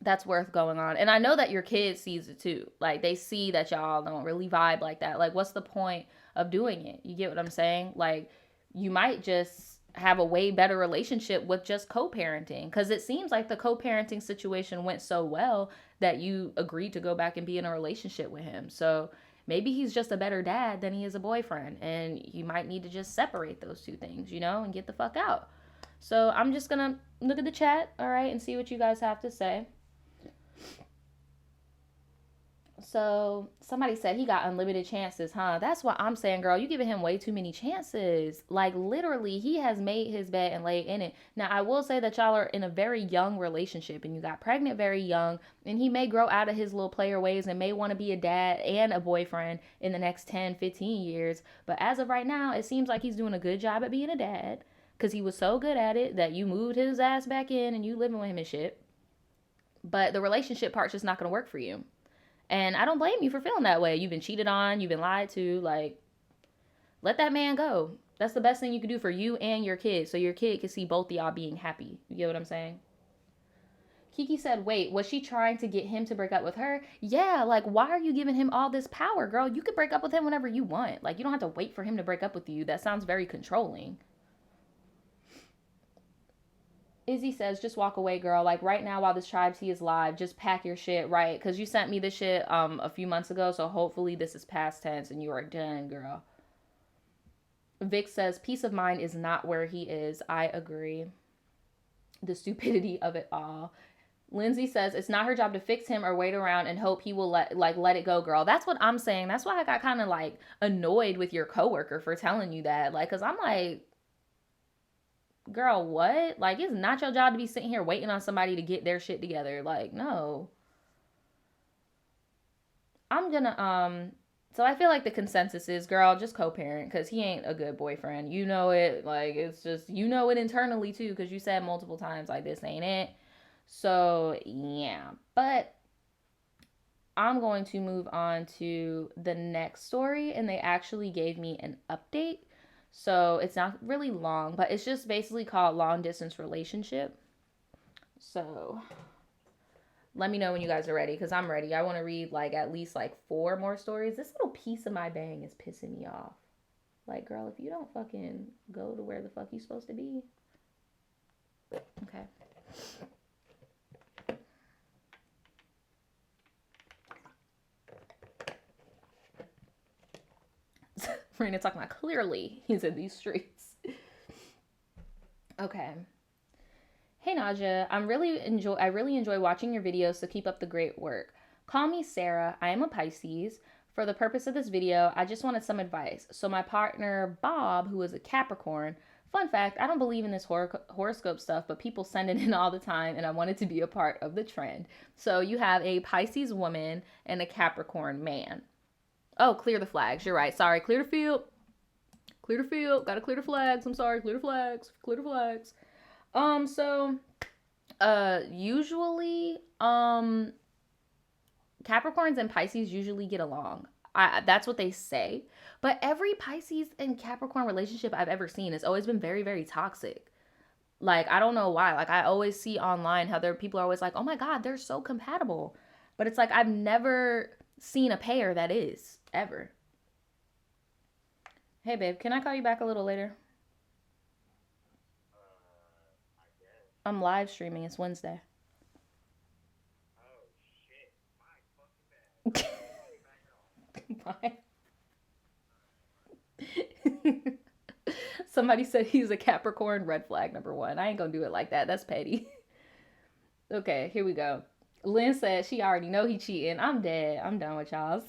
that's worth going on. And I know that your kid sees it too. Like, they see that y'all don't really vibe like that. Like, what's the point of doing it? You get what I'm saying? Like, you might just have a way better relationship with just co-parenting because it seems like the co-parenting situation went so well that you agreed to go back and be in a relationship with him. So maybe he's just a better dad than he is a boyfriend, and you might need to just separate those two things, and get the fuck out. So I'm just gonna look at the chat, all right, and see what you guys have to say. So somebody said he got unlimited chances, huh? That's what I'm saying, girl. You giving him way too many chances. Like, literally, he has made his bed and laid in it. Now, I will say that y'all are in a very young relationship and you got pregnant very young, and he may grow out of his little player ways and may want to be a dad and a boyfriend in the next 10, 15 years. But as of right now, it seems like he's doing a good job at being a dad because he was so good at it that you moved his ass back in and you living with him and shit. But the relationship part's just not going to work for you. And I don't blame you for feeling that way. You've been cheated on. You've been lied to. Like, let that man go. That's the best thing you can do for you and your kid. So your kid can see both of y'all being happy. You get what I'm saying? Kiki said, wait, was she trying to get him to break up with her? Yeah, like, why are you giving him all this power, girl? You could break up with him whenever you want. Like, you don't have to wait for him to break up with you. That sounds very controlling. Izzy says, just walk away, girl. Like, right now, while this tribe tea is live, just pack your shit, right? Because you sent me this shit a few months ago, so hopefully this is past tense and you are done, girl. Vic says, peace of mind is not where he is. I agree. The stupidity of it all. Lindsay says it's not her job to fix him or wait around and hope he will let it go, girl. That's what I'm saying. That's why I got kind of like annoyed with your coworker for telling you that. Like, cause I'm like, girl, what? Like, it's not your job to be sitting here waiting on somebody to get their shit together. Like, no. I'm gonna so I feel like the consensus is, girl, just co-parent, because he ain't a good boyfriend. You know it. Like, it's just, you know it internally too, because you said multiple times, like, this ain't it. So, yeah. But I'm going to move on to the next story, and they actually gave me an update. So, it's not really long, but it's just basically called Long Distance Relationship. So, let me know when you guys are ready, because I'm ready. I want to read, like, at least, like, 4 more stories. This little piece of my bang is pissing me off. Like, girl, if you don't fucking go to where the fuck you supposed to be. Okay. Marina talking about clearly he's in these streets. Okay. Hey Naja, I really enjoy watching your videos, so keep up the great work. Call me Sarah. I am a Pisces. For the purpose of this video, I just wanted some advice. So my partner Bob, who is a Capricorn, fun fact, I don't believe in this horoscope stuff, but people send it in all the time, and I wanted to be a part of the trend. So you have a Pisces woman and a Capricorn man. Oh, clear the flags. You're right. Sorry. Clear the field. Clear the field. Gotta clear the flags. I'm sorry. Clear the flags. Clear the flags. Usually, Capricorns and Pisces usually get along. That's what they say. But every Pisces and Capricorn relationship I've ever seen has always been very, very toxic. Like, I don't know why. Like, I always see online how people are always like, oh my God, they're so compatible. But it's like, I've never seen a pair that is, ever. Hey, babe, can I call you back a little later? I'm live streaming. It's Wednesday. Oh, shit. Bye. Somebody said he's a Capricorn, red flag number 1. I ain't gonna do it like that. That's petty. Okay, here we go. Lynn said she already know he cheating. I'm dead. I'm done with y'all.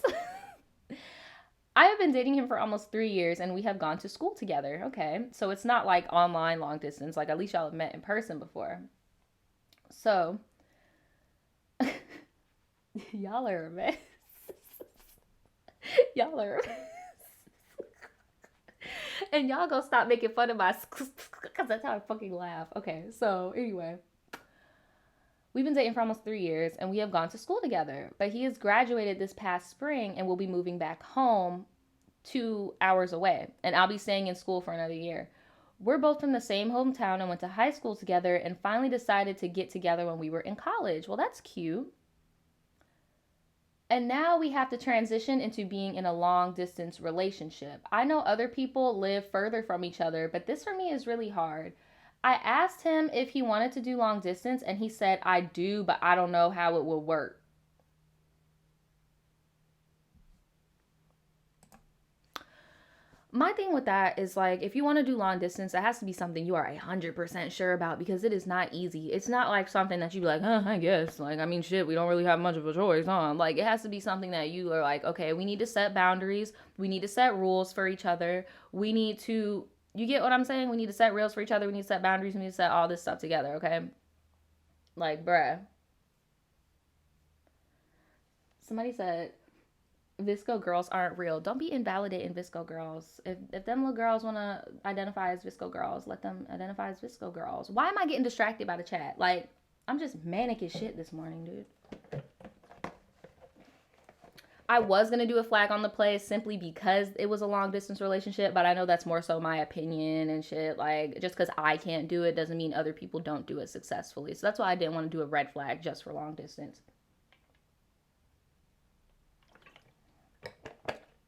I have been dating him for almost 3 years, and we have gone to school together. Okay, so it's not like online long distance. Like, at least y'all have met in person before. So, y'all are a mess. Y'all are a mess. And y'all gonna stop making fun of my because that's how I fucking laugh. Okay, so anyway. We've been dating for almost 3 years, and we have gone to school together. But he has graduated this past spring and will be moving back home 2 hours away. And I'll be staying in school for another year. We're both from the same hometown and went to high school together and finally decided to get together when we were in college. Well, that's cute. And now we have to transition into being in a long distance relationship. I know other people live further from each other, but this for me is really hard. I asked him if he wanted to do long distance, and he said, I do, but I don't know how it will work. My thing with that is, like, if you want to do long distance, it has to be something you are 100% sure about, because it is not easy. It's not like something that you be like, I guess. Like, I mean, shit, we don't really have much of a choice, huh? Like, it has to be something that you are like, okay, we need to set boundaries. We need to set rules for each other. We need to, you get what I'm saying? We need to set rules for each other. We need to set boundaries. We need to set all this stuff together, okay? Like, bruh. Somebody said, Visco girls aren't real. Don't be invalidating Visco girls. If them little girls want to identify as Visco girls, let them identify as Visco girls. Why am I getting distracted by the chat? Like, I'm just manic as shit this morning, dude. I was going to do a flag on the play simply because it was a long distance relationship, but I know that's more so my opinion and shit. Like, just because I can't do it doesn't mean other people don't do it successfully. So that's why I didn't want to do a red flag just for long distance.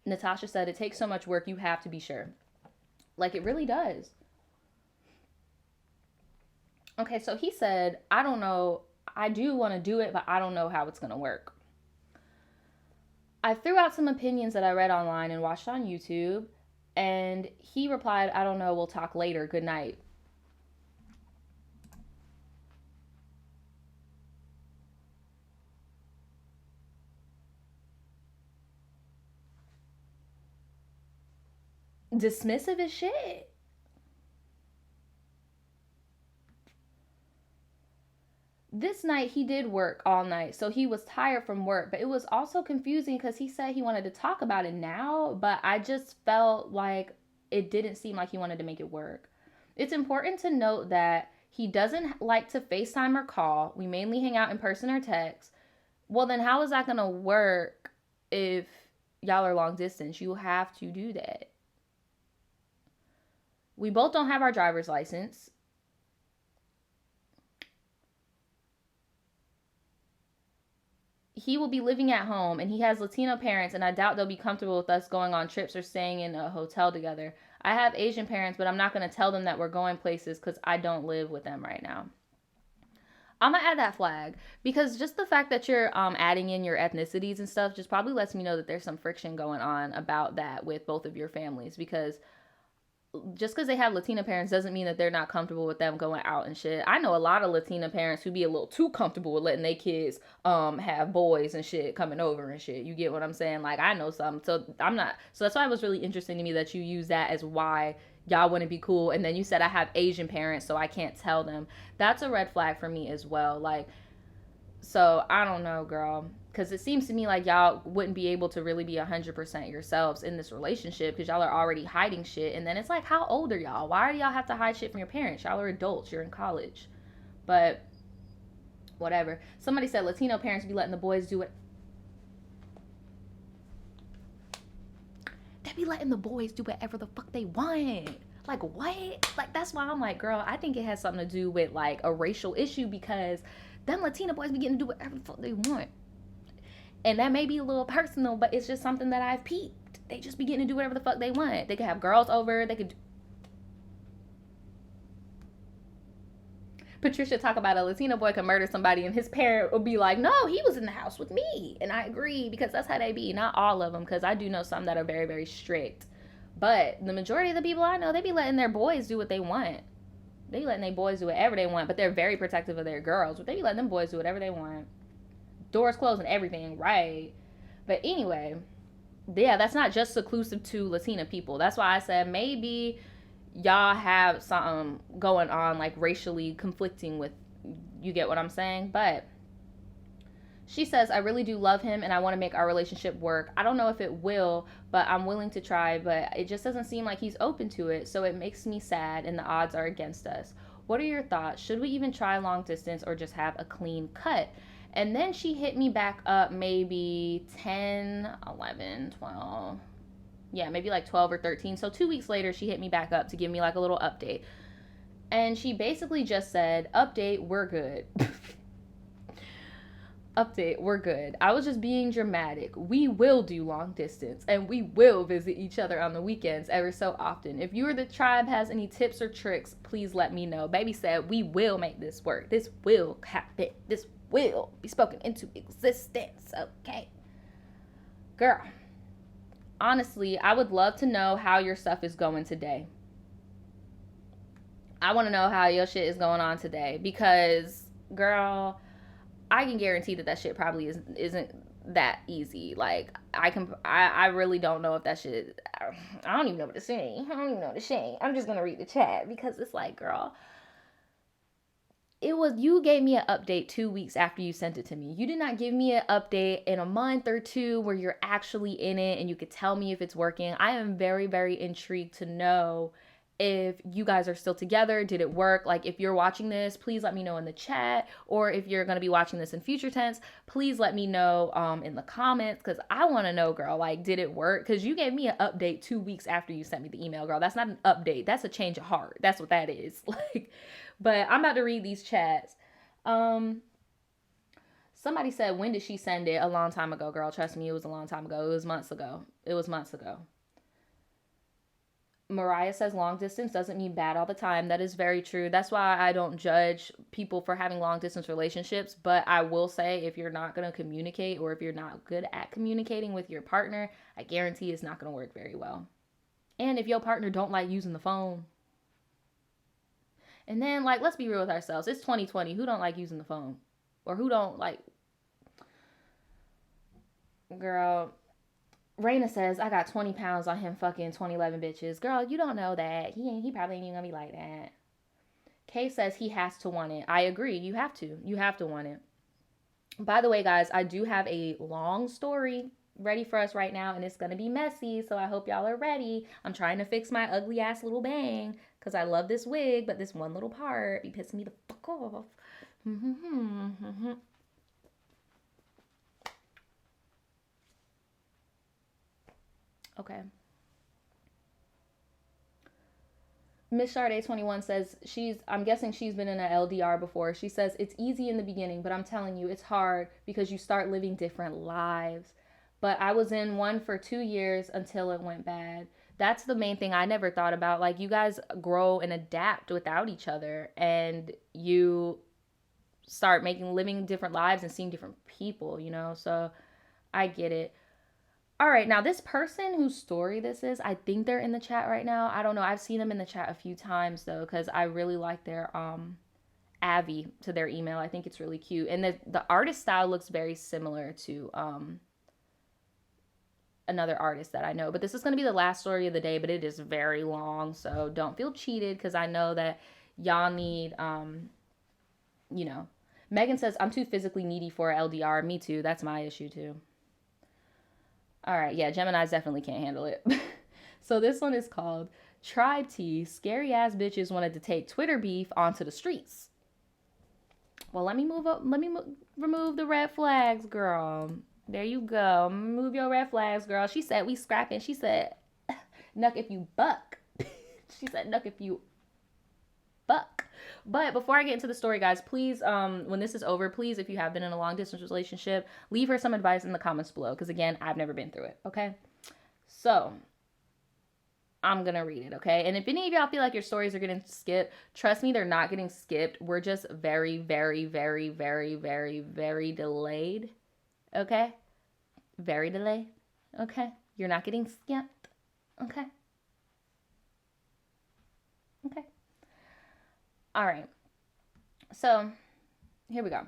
Natasha said, it takes so much work, you have to be sure. Like, it really does. Okay, so he said, I don't know. I do want to do it, but I don't know how it's going to work. I threw out some opinions that I read online and watched on YouTube, and he replied, I don't know, we'll talk later. Good night. Dismissive as shit. This night he did work all night, so he was tired from work, but it was also confusing because he said he wanted to talk about it now, but I just felt like it didn't seem like he wanted to make it work. It's important to note that he doesn't like to FaceTime or call. We mainly hang out in person or text. Well, then how is that going to work if y'all are long distance? You have to do that. We both don't have our driver's license. He will be living at home and he has Latino parents, and I doubt they'll be comfortable with us going on trips or staying in a hotel together. I have Asian parents, but I'm not going to tell them that we're going places because I don't live with them right now. I'm going to add that flag because just the fact that you're adding in your ethnicities and stuff just probably lets me know that there's some friction going on about that with both of your families, because just because they have Latina parents doesn't mean that they're not comfortable with them going out and shit. I know a lot of Latina parents who be a little too comfortable with letting their kids have boys and shit coming over and shit. You get what I'm saying? Like, I know some. So I'm not. So that's why it was really interesting to me that you use that as why y'all wouldn't be cool. And then you said I have Asian parents, so I can't tell them. That's a red flag for me as well. Like, so I don't know, girl. Because it seems to me like y'all wouldn't be able to really be 100% yourselves in this relationship because y'all are already hiding shit. And then it's like, how old are y'all? Why do y'all have to hide shit from your parents? Y'all are adults. You're in college. But whatever. Somebody said Latino parents be letting the boys do it. They be letting the boys do whatever the fuck they want. Like, what? Like, that's why I'm like, girl, I think it has something to do with like a racial issue, because them Latino boys be getting to do whatever the fuck they want. And that may be a little personal, but it's just something that I've peeped. They just be getting to do whatever the fuck they want. They could have girls over. They could. Patricia talk about a Latino boy could murder somebody and his parent will be like, no, he was in the house with me. And I agree, because that's how they be. Not all of them, because I do know some that are very, very strict. But the majority of the people I know, they be letting their boys do what they want. They be letting their boys do whatever they want, but they're very protective of their girls. But they be letting them boys do whatever they want. Doors closed and everything, right? But anyway, yeah, that's not just exclusive to Latina people. That's why I said maybe y'all have something going on, like racially conflicting with, you get what I'm saying? But she says, I really do love him and I want to make our relationship work. I don't know if it will, but I'm willing to try, but it just doesn't seem like he's open to it, so it makes me sad and the odds are against us. What are your thoughts? Should we even try long distance or just have a clean cut? And then she hit me back up maybe 10, 11, 12. Yeah, maybe like 12 or 13. So 2 weeks later, she hit me back up to give me like a little update. And she basically just said, update, we're good. Update, we're good. I was just being dramatic. We will do long distance and we will visit each other on the weekends ever so often. If you or the tribe has any tips or tricks, please let me know. Baby said, we will make this work. This will happen. This will be spoken into existence, okay? Girl, honestly, I would love to know how your stuff is going today. I want to know how your shit is going on today, because, girl, I can guarantee that shit probably isn't that easy. Like, I really don't know if that shit, I don't even know what to say. I'm just going to read the chat, because it's like, girl, you gave me an update 2 weeks after you sent it to me. You did not give me an update in a month or two where you're actually in it and you could tell me if it's working. I am very, very intrigued to know if you guys are still together. Did it work? Like, if you're watching this, please let me know in the chat. Or if you're going to be watching this in future tense, please let me know in the comments, because I want to know, girl, like, did it work? Because you gave me an update 2 weeks after you sent me the email, girl. That's not an update. That's a change of heart. That's what that is. Like, but I'm about to read these chats. Somebody said, when did she send it? A long time ago, girl. Trust me, it was a long time ago. It was months ago. It was months ago. Mariah says long distance doesn't mean bad all the time. That is very true. That's why I don't judge people for having long distance relationships. But I will say, if you're not going to communicate, or if you're not good at communicating with your partner, I guarantee it's not going to work very well. And if your partner don't like using the phone. And then, like, let's be real with ourselves. It's 2020. Who don't like using the phone? Or who don't like... Girl... Raina says, I got 20 pounds on him fucking 2011 bitches. Girl, you don't know that. He probably ain't even gonna be like that. Kay says he has to want it. I agree. You have to. You have to want it. By the way, guys, I do have a long story ready for us right now, and it's gonna be messy, so I hope y'all are ready. I'm trying to fix my ugly ass little bang, because I love this wig, but this one little part be pissing me the fuck off. Okay. Miss Sade 21 says I'm guessing she's been in an LDR before. She says it's easy in the beginning, but I'm telling you, it's hard because you start living different lives. But I was in one for 2 years until it went bad. That's the main thing I never thought about. Like, you guys grow and adapt without each other, and you start living different lives and seeing different people, you know? So I get it. All right, now this person whose story this is, I think they're in the chat right now. I don't know. I've seen them in the chat a few times though, because I really like their Avi to their email. I think it's really cute, and the artist style looks very similar to another artist that I know. But this is going to be the last story of the day, but it is very long, so don't feel cheated, because I know that y'all need you know. Megan says, I'm too physically needy for a LDR. Me too. That's my issue too. All right, yeah, Geminis definitely can't handle it. So this one is called Tribetea. Scary ass bitches wanted to take Twitter beef onto the streets. Well, let me move up. Let me remove the red flags, girl. There you go. Move your red flags, girl. She said we scrapping. She said, nuck if you buck. She said, nuck if you buck. But before I get into the story, guys, please, when this is over, please, if you have been in a long distance relationship, leave her some advice in the comments below. Because again, I've never been through it. Okay. So I'm going to read it. Okay. And if any of y'all feel like your stories are getting skipped, trust me, they're not getting skipped. We're just very, very, very, very, very, very delayed. Okay. Very delayed. Okay. You're not getting skipped. Okay. Okay. All right, so here we go.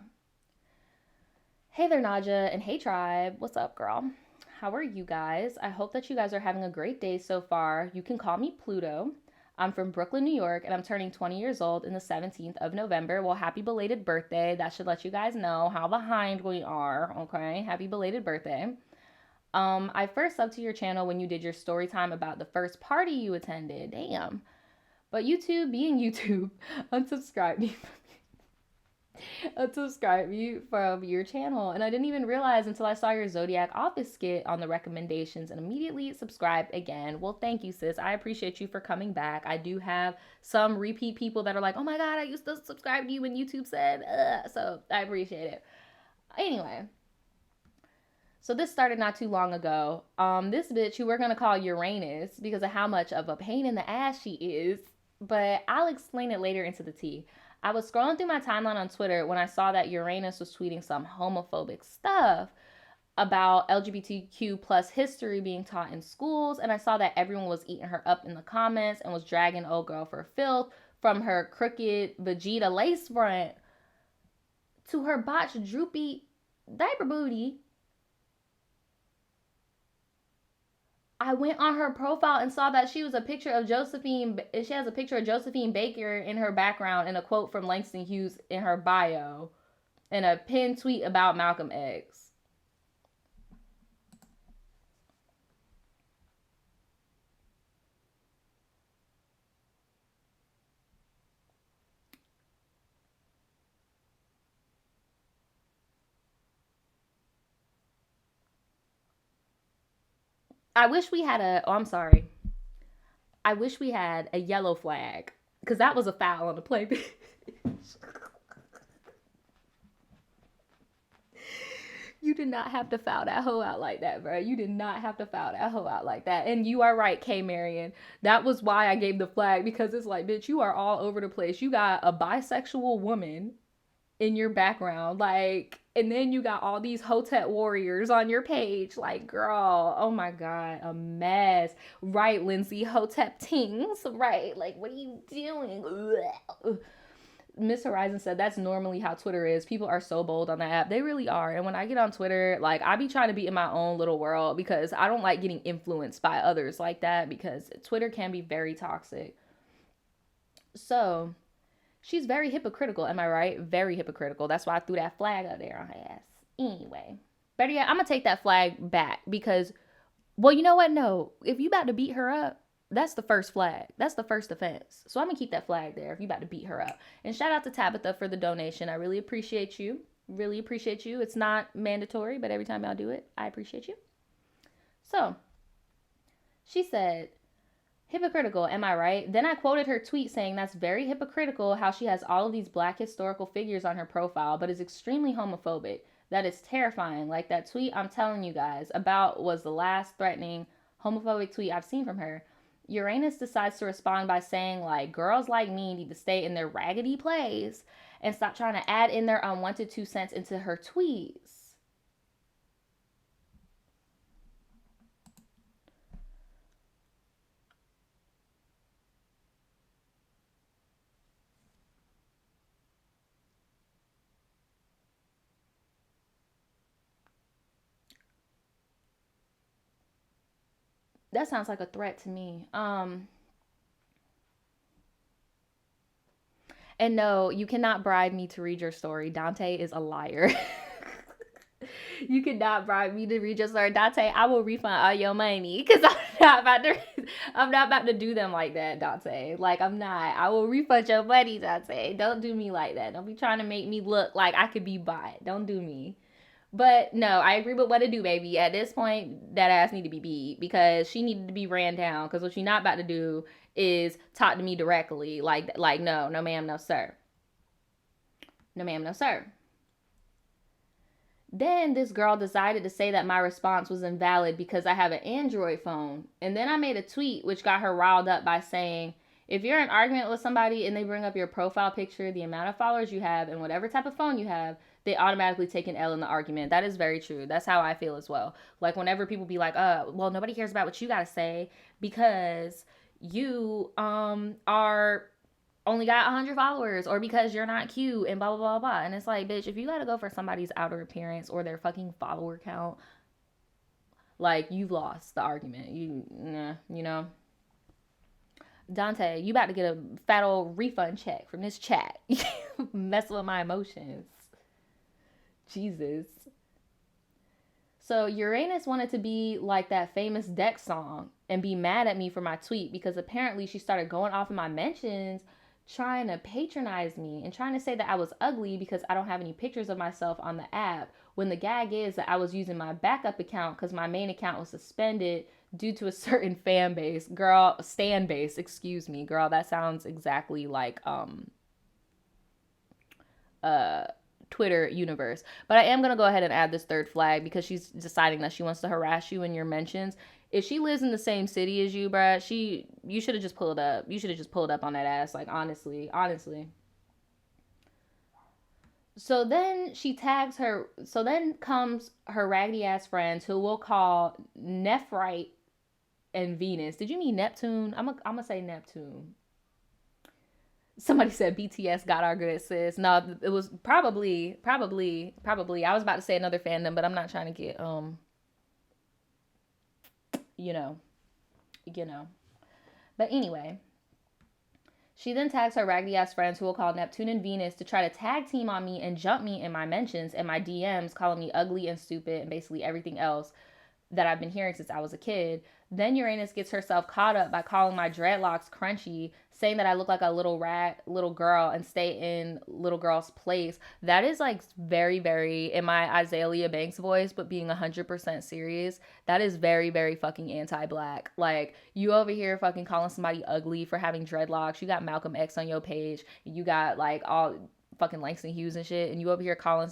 Hey there, Naja, and hey, Tribe. What's up, girl? How are you guys? I hope that you guys are having a great day so far. You can call me Pluto. I'm from Brooklyn, New York, and I'm turning 20 years old in the 17th of November. Well, happy belated birthday. That should let you guys know how behind we are, okay? Happy belated birthday. I first subbed to your channel when you did your story time about the first party you attended. Damn. But YouTube, being YouTube, unsubscribed me from your channel. And I didn't even realize until I saw your Zodiac Office skit on the recommendations and immediately subscribed again. Well, thank you, sis. I appreciate you for coming back. I do have some repeat people that are like, oh my God, I used to subscribe to you when YouTube said, so I appreciate it. Anyway. So this started not too long ago. This bitch who we're going to call Uranus because of how much of a pain in the ass she is. But I'll explain it later into the tea. I was scrolling through my timeline on Twitter when I saw that Uranus was tweeting some homophobic stuff about LGBTQ plus history being taught in schools. And I saw that everyone was eating her up in the comments and was dragging old girl for filth, from her crooked Vegeta lace front to her botched droopy diaper booty. I went on her profile and saw that she was a picture of Josephine. She has a picture of Josephine Baker in her background and a quote from Langston Hughes in her bio and a pinned tweet about Malcolm X. I wish we had a. Oh, I'm sorry. I wish we had a yellow flag because that was a foul on the play. You did not have to foul that hoe out like that, bro. You did not have to foul that hoe out like that. And you are right, K Marion. That was why I gave the flag because it's like, bitch, you are all over the place. You got a bisexual woman in your background, like, and then you got all these Hotep warriors on your page, like, girl, oh my god, a mess. Right, Lindsay, Hotep tings, right? Like, what are you doing? Miss Horizon said that's normally how Twitter is. People are so bold on that app. They really are. And when I get on Twitter, like, I be trying to be in my own little world because I don't like getting influenced by others like that because Twitter can be very toxic. So, she's very hypocritical, am I right? Very hypocritical. That's why I threw that flag up there on her ass. Anyway. Better yet, I'm going to take that flag back because, well, you know what? No. If you about to beat her up, that's the first flag. That's the first offense. So I'm going to keep that flag there if you about to beat her up. And shout out to Tabitha for the donation. I really appreciate you. Really appreciate you. It's not mandatory, but every time y'all do it, I appreciate you. So, she said, hypocritical, am I right? Then I quoted her tweet saying that's very hypocritical how she has all of these black historical figures on her profile, but is extremely homophobic. That is terrifying. Like that tweet I'm telling you guys about was the last threatening homophobic tweet I've seen from her. Uranus decides to respond by saying, like, girls like me need to stay in their raggedy place and stop trying to add in their unwanted 2 cents into her tweets. That sounds like a threat to me. And no, you cannot bribe me to read your story. Dante is a liar. You cannot bribe me to read your story, Dante. I will refund all your money because I'm not about to do them like that, Dante. Like, I'm not. I will refund your money, Dante. Don't do me like that. Don't be trying to make me look like I could be bought. Don't do me. But no, I agree with what to do, baby. At this point, that ass need to be beat because she needed to be ran down. Because what she not about to do is talk to me directly. Like no, no, ma'am, no, sir. No, ma'am, no, sir. Then this girl decided to say that my response was invalid because I have an Android phone. And then I made a tweet which got her riled up by saying, if you're in an argument with somebody and they bring up your profile picture, the amount of followers you have, and whatever type of phone you have, they automatically take an L in the argument. That is very true. That's how I feel as well. Like whenever people be like, well, nobody cares about what you gotta say because you are only got 100 followers or because you're not cute and blah blah blah blah. And it's like, bitch, if you gotta go for somebody's outer appearance or their fucking follower count, like, you've lost the argument. You know. Dante, you about to get a fat old refund check from this chat. Messing with my emotions. Jesus. So Uranus wanted to be like that famous Dex song and be mad at me for my tweet because apparently she started going off in my mentions trying to patronize me and trying to say that I was ugly because I don't have any pictures of myself on the app, when the gag is that I was using my backup account because my main account was suspended due to a certain fan base. Girl, stan base, excuse me. Girl, that sounds exactly like Twitter universe. But I am going to go ahead and add this third flag because she's deciding that she wants to harass you in your mentions. If she lives in the same city as you, bruh, you should have just pulled up. You should have just pulled up on that ass. Like, honestly. So then she tags her. So then comes her raggedy ass friends who we'll call Nephrite and Venus. Did you mean Neptune? I'm gonna say Neptune. Somebody said BTS got our good, sis. No, it was probably. I was about to say another fandom, but I'm not trying to get you know. But anyway, she then tags her raggedy ass friends who will call Neptune and Venus to try to tag team on me and jump me in my mentions and my DMs, calling me ugly and stupid and basically everything else that I've been hearing since I was a kid. Then Uranus gets herself caught up by calling my dreadlocks crunchy, saying that I look like a little girl, and stay in little girl's place. That is like very, very, in my Azalea Banks voice, but being 100% serious, that is very, very fucking anti-black. Like, you over here fucking calling somebody ugly for having dreadlocks. You got Malcolm X on your page. You got like all fucking Langston Hughes and shit. And you over here calling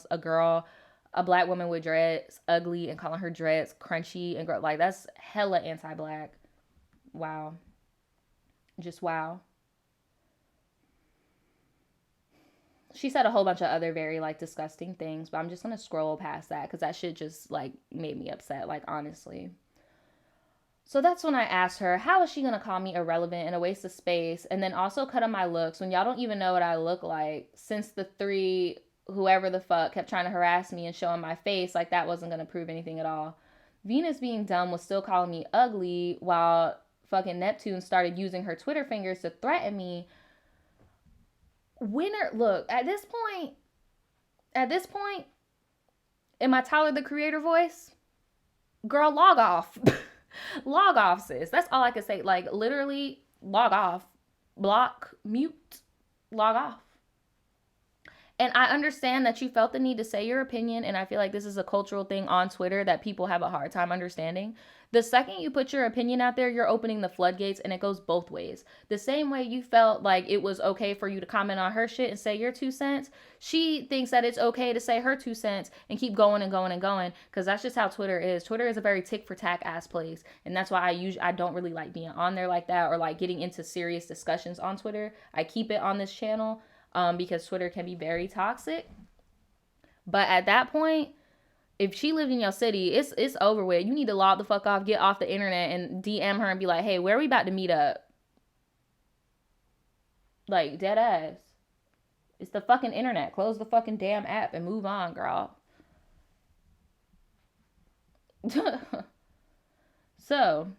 a black woman with dreads ugly and calling her dreads crunchy and like, that's hella anti-black. Wow. Just wow. She said a whole bunch of other very like disgusting things, but I'm just gonna scroll past that because that shit just like made me upset, like, honestly. So that's when I asked her, how is she gonna call me irrelevant and a waste of space, and then also cut on my looks when y'all don't even know what I look like, since the three whoever the fuck kept trying to harass me and showing my face like that wasn't gonna prove anything at all. Venus, being dumb, was still calling me ugly while fucking Neptune started using her Twitter fingers to threaten me. Look, at this point, in my Tyler the Creator voice, girl, log off. Log off, sis. That's all I can say. Like, literally, log off. Block, mute, log off. And I understand that you felt the need to say your opinion, and I feel like this is a cultural thing on Twitter that people have a hard time understanding. The second you put your opinion out there, you're opening the floodgates, and it goes both ways. The same way you felt like it was okay for you to comment on her shit and say your 2 cents, she thinks that it's okay to say her 2 cents and keep going and going and going, because that's just how Twitter is. Twitter is a very tick-for-tack ass place, and that's why I don't really like being on there like that or like getting into serious discussions on Twitter. I keep it on this channel. Because Twitter can be very toxic. But at that point, if she lived in your city, it's over with. You need to log the fuck off, get off the internet, and DM her and be like, hey, where are we about to meet up? Like, dead ass. It's the fucking internet. Close the fucking damn app and move on, girl. So,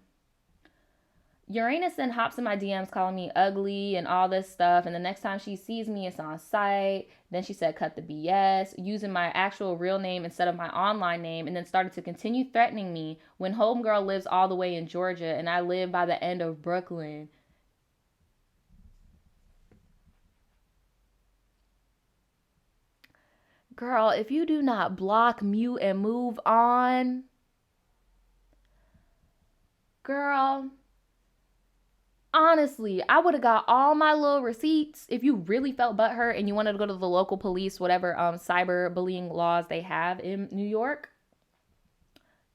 Uranus then hops in my DMs calling me ugly and all this stuff. And the next time she sees me, it's on site. Then she said, cut the BS, using my actual real name instead of my online name. And then started to continue threatening me when homegirl lives all the way in Georgia and I live by the end of Brooklyn. Girl, if you do not block, mute, and move on, girl, honestly, I would have got all my little receipts. If you really felt butthurt and you wanted to go to the local police, whatever cyber bullying laws they have in New York,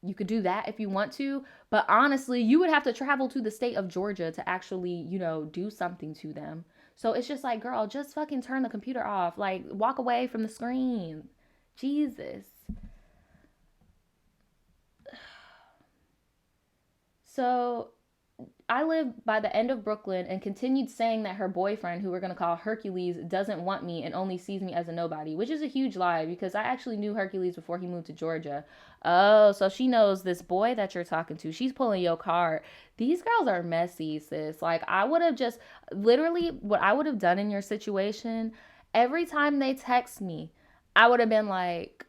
you could do that if you want to. But honestly, you would have to travel to the state of Georgia to actually, do something to them. So it's just like, girl, just fucking turn the computer off. Like, walk away from the screen. Jesus. So I live by the end of Brooklyn and continued saying that her boyfriend, who we're going to call Hercules, doesn't want me and only sees me as a nobody, which is a huge lie because I actually knew Hercules before he moved to Georgia. Oh, so she knows this boy that you're talking to. She's pulling your card. These girls are messy, sis. Like, I would have just, literally, what I would have done in your situation, every time they text me, I would have been like,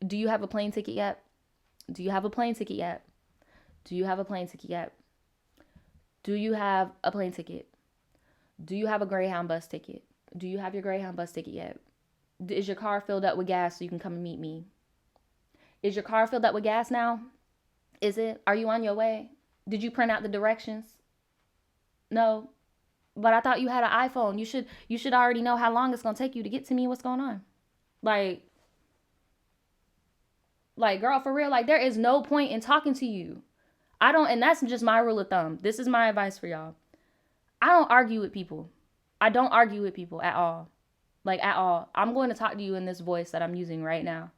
do you have a plane ticket yet? Do you have a plane ticket yet? Do you have a plane ticket yet? Do you have a plane ticket? Do you have a Greyhound bus ticket? Do you have your Greyhound bus ticket yet? Is your car filled up with gas so you can come and meet me? Is your car filled up with gas now? Is it? Are you on your way? Did you print out the directions? No. But I thought you had an iPhone. You should already know how long it's going to take you to get to me. What's going on? Like, girl, for real, like, there is no point in talking to you. And that's just my rule of thumb. This is my advice for y'all. I don't argue with people. I don't argue with people at all. Like, at all. I'm going to talk to you in this voice that I'm using right now.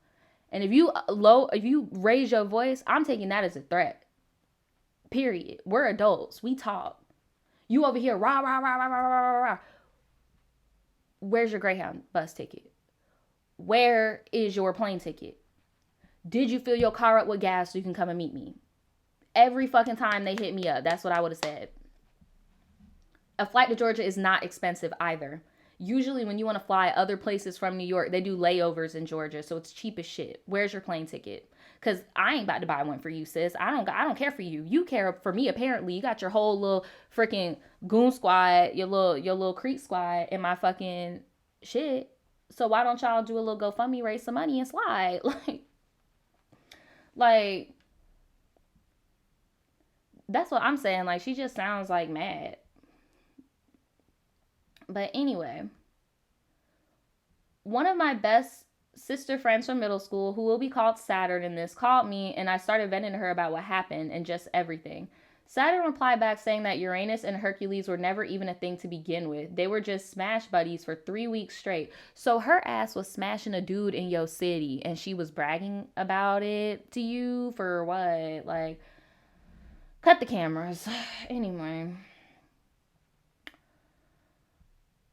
And if you raise your voice, I'm taking that as a threat. Period. We're adults. We talk. You over here, rah, rah, rah, rah, rah, rah, rah. Where's your Greyhound bus ticket? Where is your plane ticket? Did you fill your car up with gas so you can come and meet me? Every fucking time they hit me up, that's what I would have said. A flight to Georgia is not expensive either. Usually when you want to fly other places from New York, they do layovers in Georgia, so it's cheap as shit. Where's your plane ticket? Cause I ain't about to buy one for you, sis. I don't care for you. You care for me, apparently. You got your whole little freaking goon squad, your little creep squad in my fucking shit. So why don't y'all do a little GoFundMe, raise some money and slide? Like that's what I'm saying. Like she just sounds like mad. But anyway, one of my best sister friends from middle school, who will be called Saturn in this, called me and I started venting to her about what happened and just everything. Saturn replied back saying that Uranus and Hercules were never even a thing to begin with. They were just smash buddies for 3 weeks straight. So her ass was smashing a dude in your city and she was bragging about it to you for what? Like, cut the cameras. Anyway.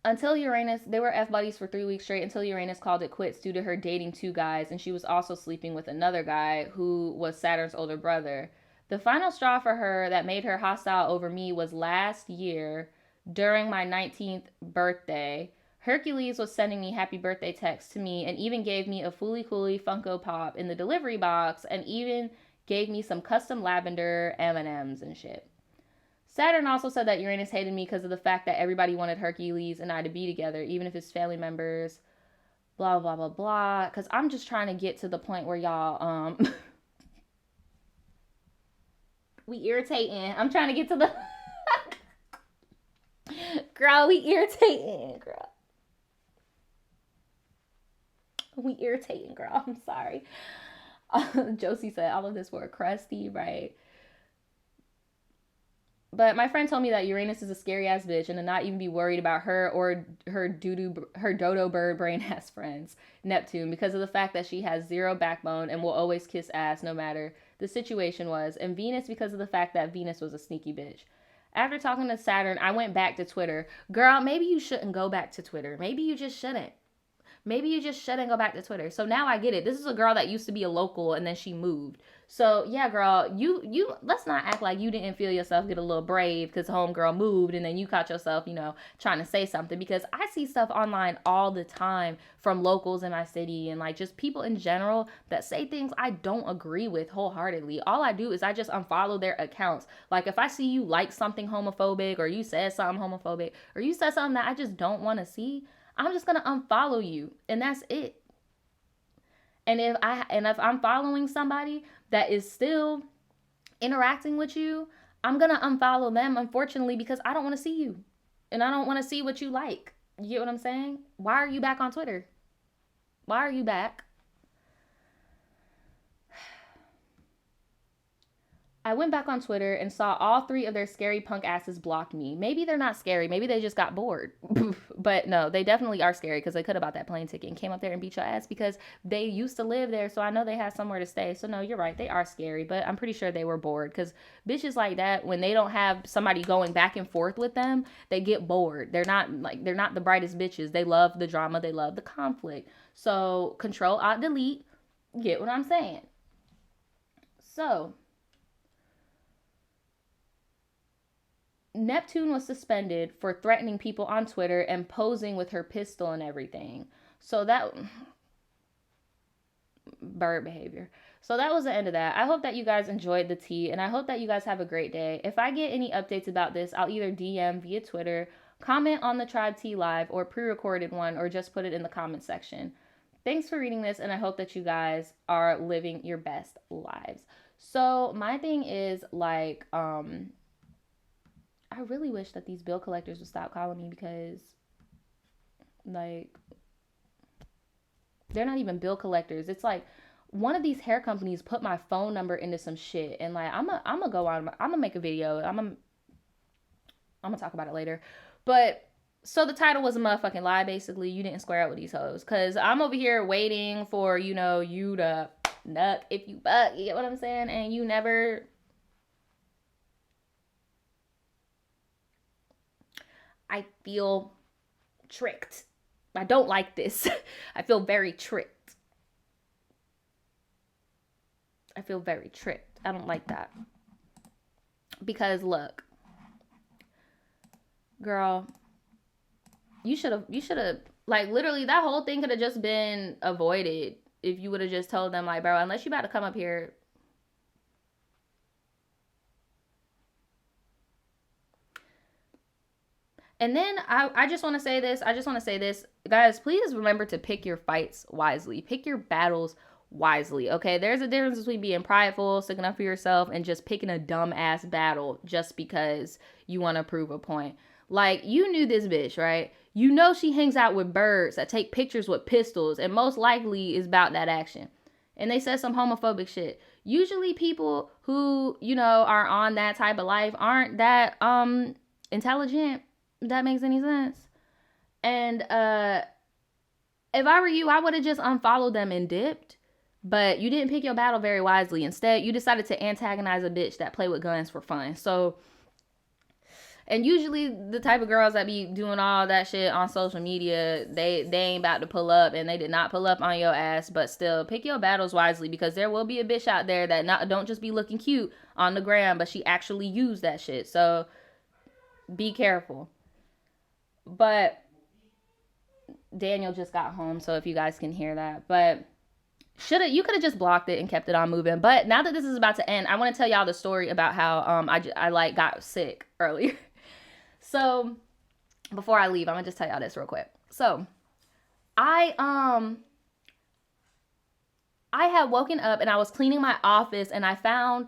Until Uranus, they were F buddies for 3 weeks straight until Uranus called it quits due to her dating 2 guys, and she was also sleeping with another guy who was Saturn's older brother. The final straw for her that made her hostile over me was last year during my 19th birthday. Hercules was sending me happy birthday texts to me and even gave me a Fooly Cooly Funko Pop in the delivery box and even gave me some custom lavender M&Ms and shit. Saturn also said that Uranus hated me because of the fact that everybody wanted Hercules and I to be together, even if his family members, blah, blah, blah, blah. Because I'm just trying to get to the point where y'all, we irritating. I'm trying to get to the, girl, we irritating, girl. We irritating, girl. I'm sorry. Josie said, all of this were crusty, right? But my friend told me that Uranus is a scary ass bitch and to not even be worried about her or her dodo bird brain ass friends, Neptune, because of the fact that she has zero backbone and will always kiss ass no matter the situation was, and Venus because of the fact that Venus was a sneaky bitch. After talking to Saturn, I went back to Twitter. Girl, maybe you shouldn't go back to Twitter. Maybe you just shouldn't. Maybe you just shouldn't go back to Twitter. So now I get it. This is a girl that used to be a local and then she moved. So yeah, girl, you let's not act like you didn't feel yourself get a little brave because homegirl moved and then you caught yourself, trying to say something, because I see stuff online all the time from locals in my city and like just people in general that say things I don't agree with wholeheartedly. All I do is I just unfollow their accounts. Like if I see you like something homophobic or you said something homophobic or you said something that I just don't want to see, I'm just going to unfollow you and that's it. And if I'm following somebody that is still interacting with you, I'm going to unfollow them, unfortunately, because I don't want to see you. And I don't want to see what you like. You get what I'm saying? Why are you back on Twitter? Why are you back? I went back on Twitter and saw all 3 of their scary punk asses block me. Maybe they're not scary. Maybe they just got bored. But no, they definitely are scary because they could have bought that plane ticket and came up there and beat your ass because they used to live there. So I know they had somewhere to stay. So no, you're right. They are scary. But I'm pretty sure they were bored because bitches like that, when they don't have somebody going back and forth with them, they get bored. They're not the brightest bitches. They love the drama. They love the conflict. So Control Alt Delete. Get what I'm saying? So Neptune was suspended for threatening people on Twitter and posing with her pistol and everything. So that bird behavior. So that was the end of that. I hope that you guys enjoyed the tea and I hope that you guys have a great day. If I get any updates about this, I'll either DM via Twitter, comment on the Tribe Tea Live or pre-recorded one, or just put it in the comment section. Thanks for reading this and I hope that you guys are living your best lives. So my thing is like, I really wish that these bill collectors would stop calling me because, like, they're not even bill collectors. It's like one of these hair companies put my phone number into some shit, and like I'm gonna go on. I'm gonna make a video. I'm gonna talk about it later. But so the title was a motherfucking lie. Basically, you didn't square up with these hoes, cause I'm over here waiting for you to nuck if you buck. You get what I'm saying? And you never. I feel tricked. I don't like this. I feel very tricked. I feel very tricked. I don't like that. Because look, girl, you should have like literally that whole thing could have just been avoided if you would have just told them, like, bro, unless you about to come up here. And then I just want to say this. Guys, please remember to pick your fights wisely. Pick your battles wisely, okay? There's a difference between being prideful, sticking up for yourself, and just picking a dumb-ass battle just because you want to prove a point. Like, you knew this bitch, right? You know she hangs out with birds that take pictures with pistols, and most likely is about that action. And they said some homophobic shit. Usually people who, you know, are on that type of life aren't that intelligent. If that makes any sense. And if I were you, I would have just unfollowed them and dipped. But you didn't pick your battle very wisely. Instead, you decided to antagonize a bitch that play with guns for fun. So, and usually the type of girls that be doing all that shit on social media, they ain't about to pull up, and they did not pull up on your ass. But still, pick your battles wisely, because there will be a bitch out there that don't just be looking cute on the gram, but she actually used that shit. So be careful. But Daniel just got home, so if you guys can hear that. But you could have just blocked it and kept it on moving. But now that this is about to end, I want to tell y'all the story about how I like got sick earlier. So before I leave, I'm gonna just tell y'all this real quick. So I had woken up and I was cleaning my office, and I found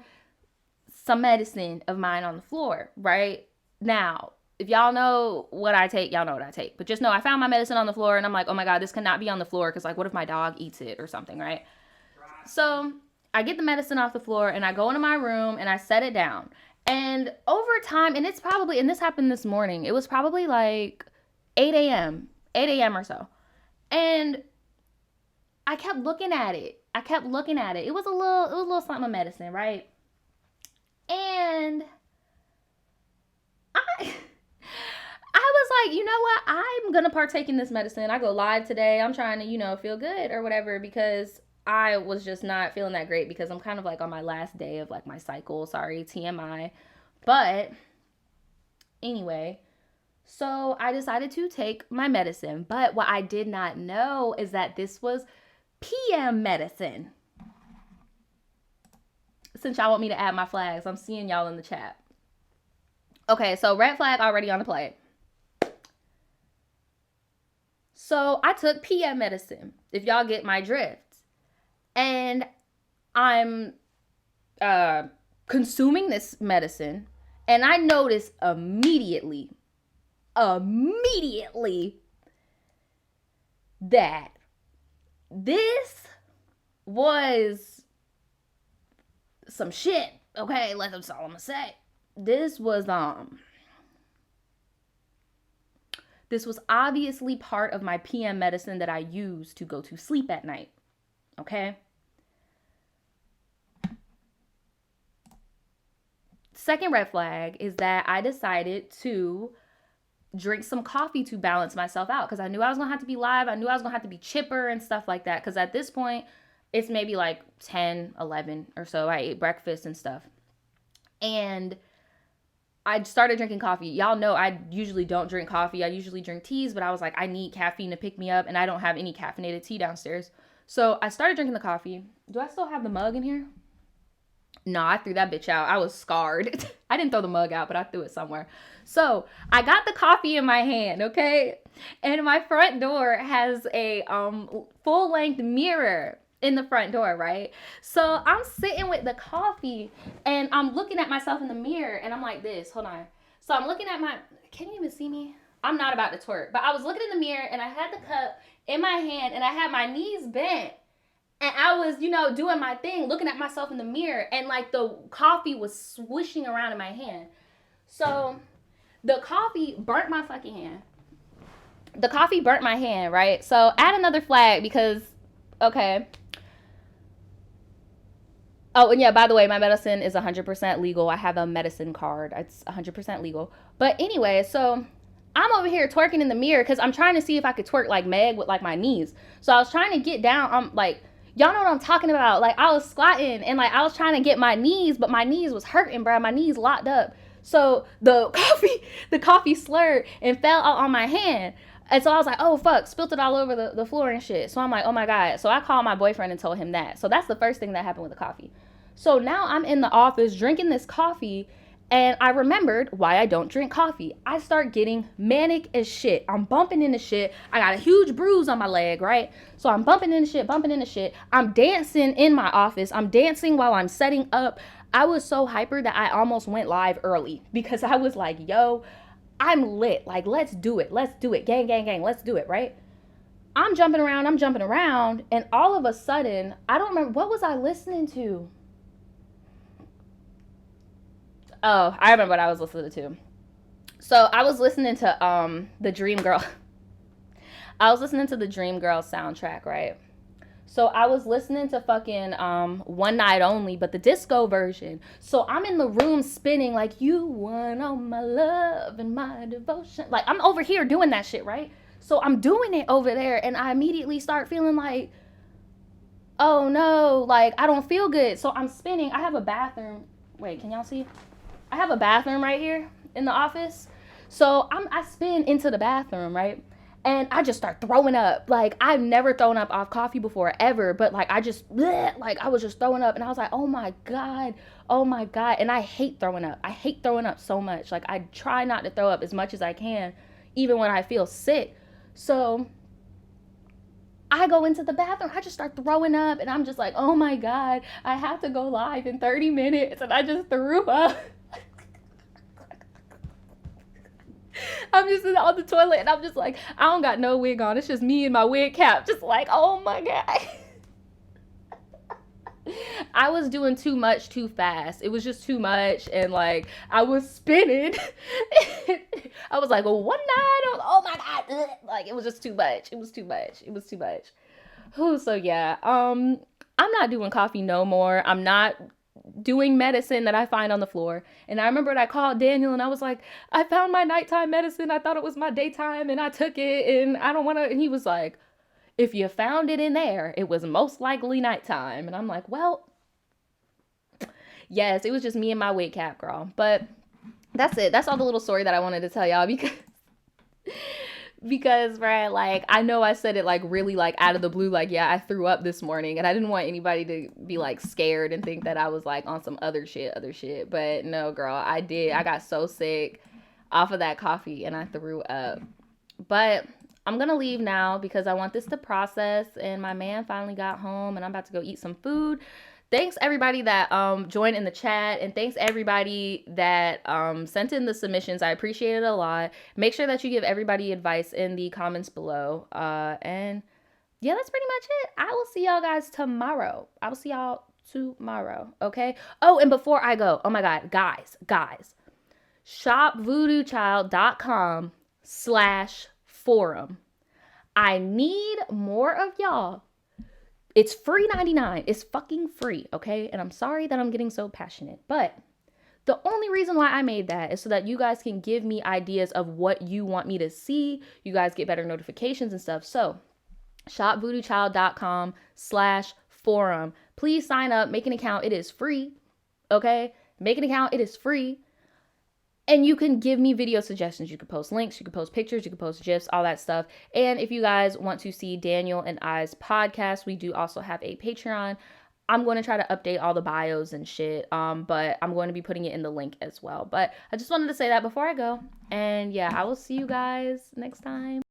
some medicine of mine on the floor. Right now, if y'all know what I take, y'all know what I take. But just know I found my medicine on the floor, and I'm like, oh my God, this cannot be on the floor, because like, what if my dog eats it or something, right? So I get the medicine off the floor, and I go into my room, and I set it down. And over time, and this happened this morning, it was probably like 8 a.m. or so. And I kept looking at it. It was a little something of medicine, right? And I was like, you know what? I'm going to partake in this medicine. I go live today. I'm trying to, you know, feel good or whatever, because I was just not feeling that great, because I'm kind of like on my last day of like my cycle. Sorry, TMI. But anyway, so I decided to take my medicine. But what I did not know is that this was PM medicine. Since y'all want me to add my flags, I'm seeing y'all in the chat. Okay, so red flag already on the plate. So I took PM medicine, if y'all get my drift. And I'm consuming this medicine, and I noticed immediately that this was some shit. Okay, that's all I'm gonna say. This was obviously part of my PM medicine that I use to go to sleep at night. Okay? Second red flag is that I decided to drink some coffee to balance myself out, because I knew I was going to have to be live. I knew I was going to have to be chipper and stuff like that, because at this point, it's maybe like 10, 11 or so. I ate breakfast and stuff. And I started drinking coffee. Y'all know I usually don't drink coffee. I usually drink teas, but I was like, I need caffeine to pick me up, and I don't have any caffeinated tea downstairs. So I started drinking the coffee. Do I still have the mug in here? No, I threw that bitch out. I was scarred. I didn't throw the mug out, but I threw it somewhere. So I got the coffee in my hand, okay? And my front door has a full-length mirror in the front door, right? So I'm sitting with the coffee, and I'm looking at myself in the mirror, and I'm like this. Hold on. So I'm looking at can you even see me? I'm not about to twerk, but I was looking in the mirror, and I had the cup in my hand, and I had my knees bent. And I was, doing my thing, looking at myself in the mirror, and like the coffee was swishing around in my hand. So the coffee burnt my fucking hand. The coffee burnt my hand, right? So add another flag because, okay. Oh, and yeah, by the way, my medicine is 100% legal. I have a medicine card. It's 100% legal. But anyway, so I'm over here twerking in the mirror because I'm trying to see if I could twerk like Meg with like my knees. So I was trying to get down. I'm like, y'all know what I'm talking about. Like I was squatting and like I was trying to get my knees, but my knees was hurting, bro. My knees locked up. So the coffee slurred and fell out on my hand. And so I was like, oh, fuck, spilled it all over the floor and shit. So I'm like, oh my God. So I called my boyfriend and told him that. So that's the first thing that happened with the coffee. So now I'm in the office drinking this coffee, and I remembered why I don't drink coffee. I start getting manic as shit. I'm bumping into shit. I got a huge bruise on my leg, right? So I'm bumping into shit. I'm dancing in my office. I'm dancing while I'm setting up. I was so hyper that I almost went live early because I was like, yo, I'm lit. Like, let's do it. Let's do it. Gang, gang, gang. Let's do it, right? I'm jumping around. And all of a sudden, I don't remember, what was I listening to? Oh, I remember what I was listening to. So I was listening to the Dream Girl. I was listening to the Dream Girl soundtrack, right? So I was listening to fucking One Night Only, but the disco version. So I'm in the room spinning like, you won all my love and my devotion. Like, I'm over here doing that shit, right? So I'm doing it over there, and I immediately start feeling like, oh no, like I don't feel good. So I'm spinning. I have a bathroom. Wait, can y'all see? I have a bathroom right here in the office. So I spin into the bathroom, right? And I just start throwing up. Like, I've never thrown up off coffee before, ever. But, like, I just, bleh, like, I was just throwing up. And I was like, oh, my God. Oh, my God. And I hate throwing up. I hate throwing up so much. Like, I try not to throw up as much as I can, even when I feel sick. So I go into the bathroom. I just start throwing up. And I'm just like, oh, my God. I have to go live in 30 minutes. And I just threw up. I'm just on the toilet, and I'm just like, I don't got no wig on. It's just me and my wig cap. Just like, oh my God. I was doing too much too fast. It was just too much. And like, I was spinning. I was like, oh, one night. Oh my God. Like, it was just too much. It was too much. So yeah. I'm not doing coffee no more. I'm not doing medicine that I find on the floor. And I remember I called Daniel, and I was like, I found my nighttime medicine. I thought it was my daytime, and I took it, and I don't want to. And he was like, if you found it in there, it was most likely nighttime. And I'm like, well, yes, it was just me and my wig cap, girl. But that's it. That's all the little story that I wanted to tell y'all, because right, like, I know I said it like really like out of the blue, like, yeah, I threw up this morning, and I didn't want anybody to be like scared and think that I was like on some other shit. But no, girl, I did. I got so sick off of that coffee, and I threw up. But I'm gonna leave now because I want this to process, and my man finally got home, and I'm about to go eat some food. Thanks everybody that joined in the chat, and thanks everybody that sent in the submissions. I appreciate it a lot. Make sure that you give everybody advice in the comments below. And yeah, that's pretty much it. I will see y'all guys tomorrow. Okay? Oh, and before I go, oh my God, guys, shopvoodoochild.com/forum. I need more of y'all. It's free 99. It's fucking free, okay? And I'm sorry that I'm getting so passionate, but the only reason why I made that is so that you guys can give me ideas of what you want me to see. You guys get better notifications and stuff. So shopvoodoochild.com/forum. Please sign up, make an account. It is free, okay? Make an account. It is free. And you can give me video suggestions. You can post links, you can post pictures, you can post GIFs, all that stuff. And if you guys want to see Daniel and I's podcast, we do also have a Patreon. I'm going to try to update all the bios and shit, but I'm going to be putting it in the link as well. But I just wanted to say that before I go. And yeah, I will see you guys next time.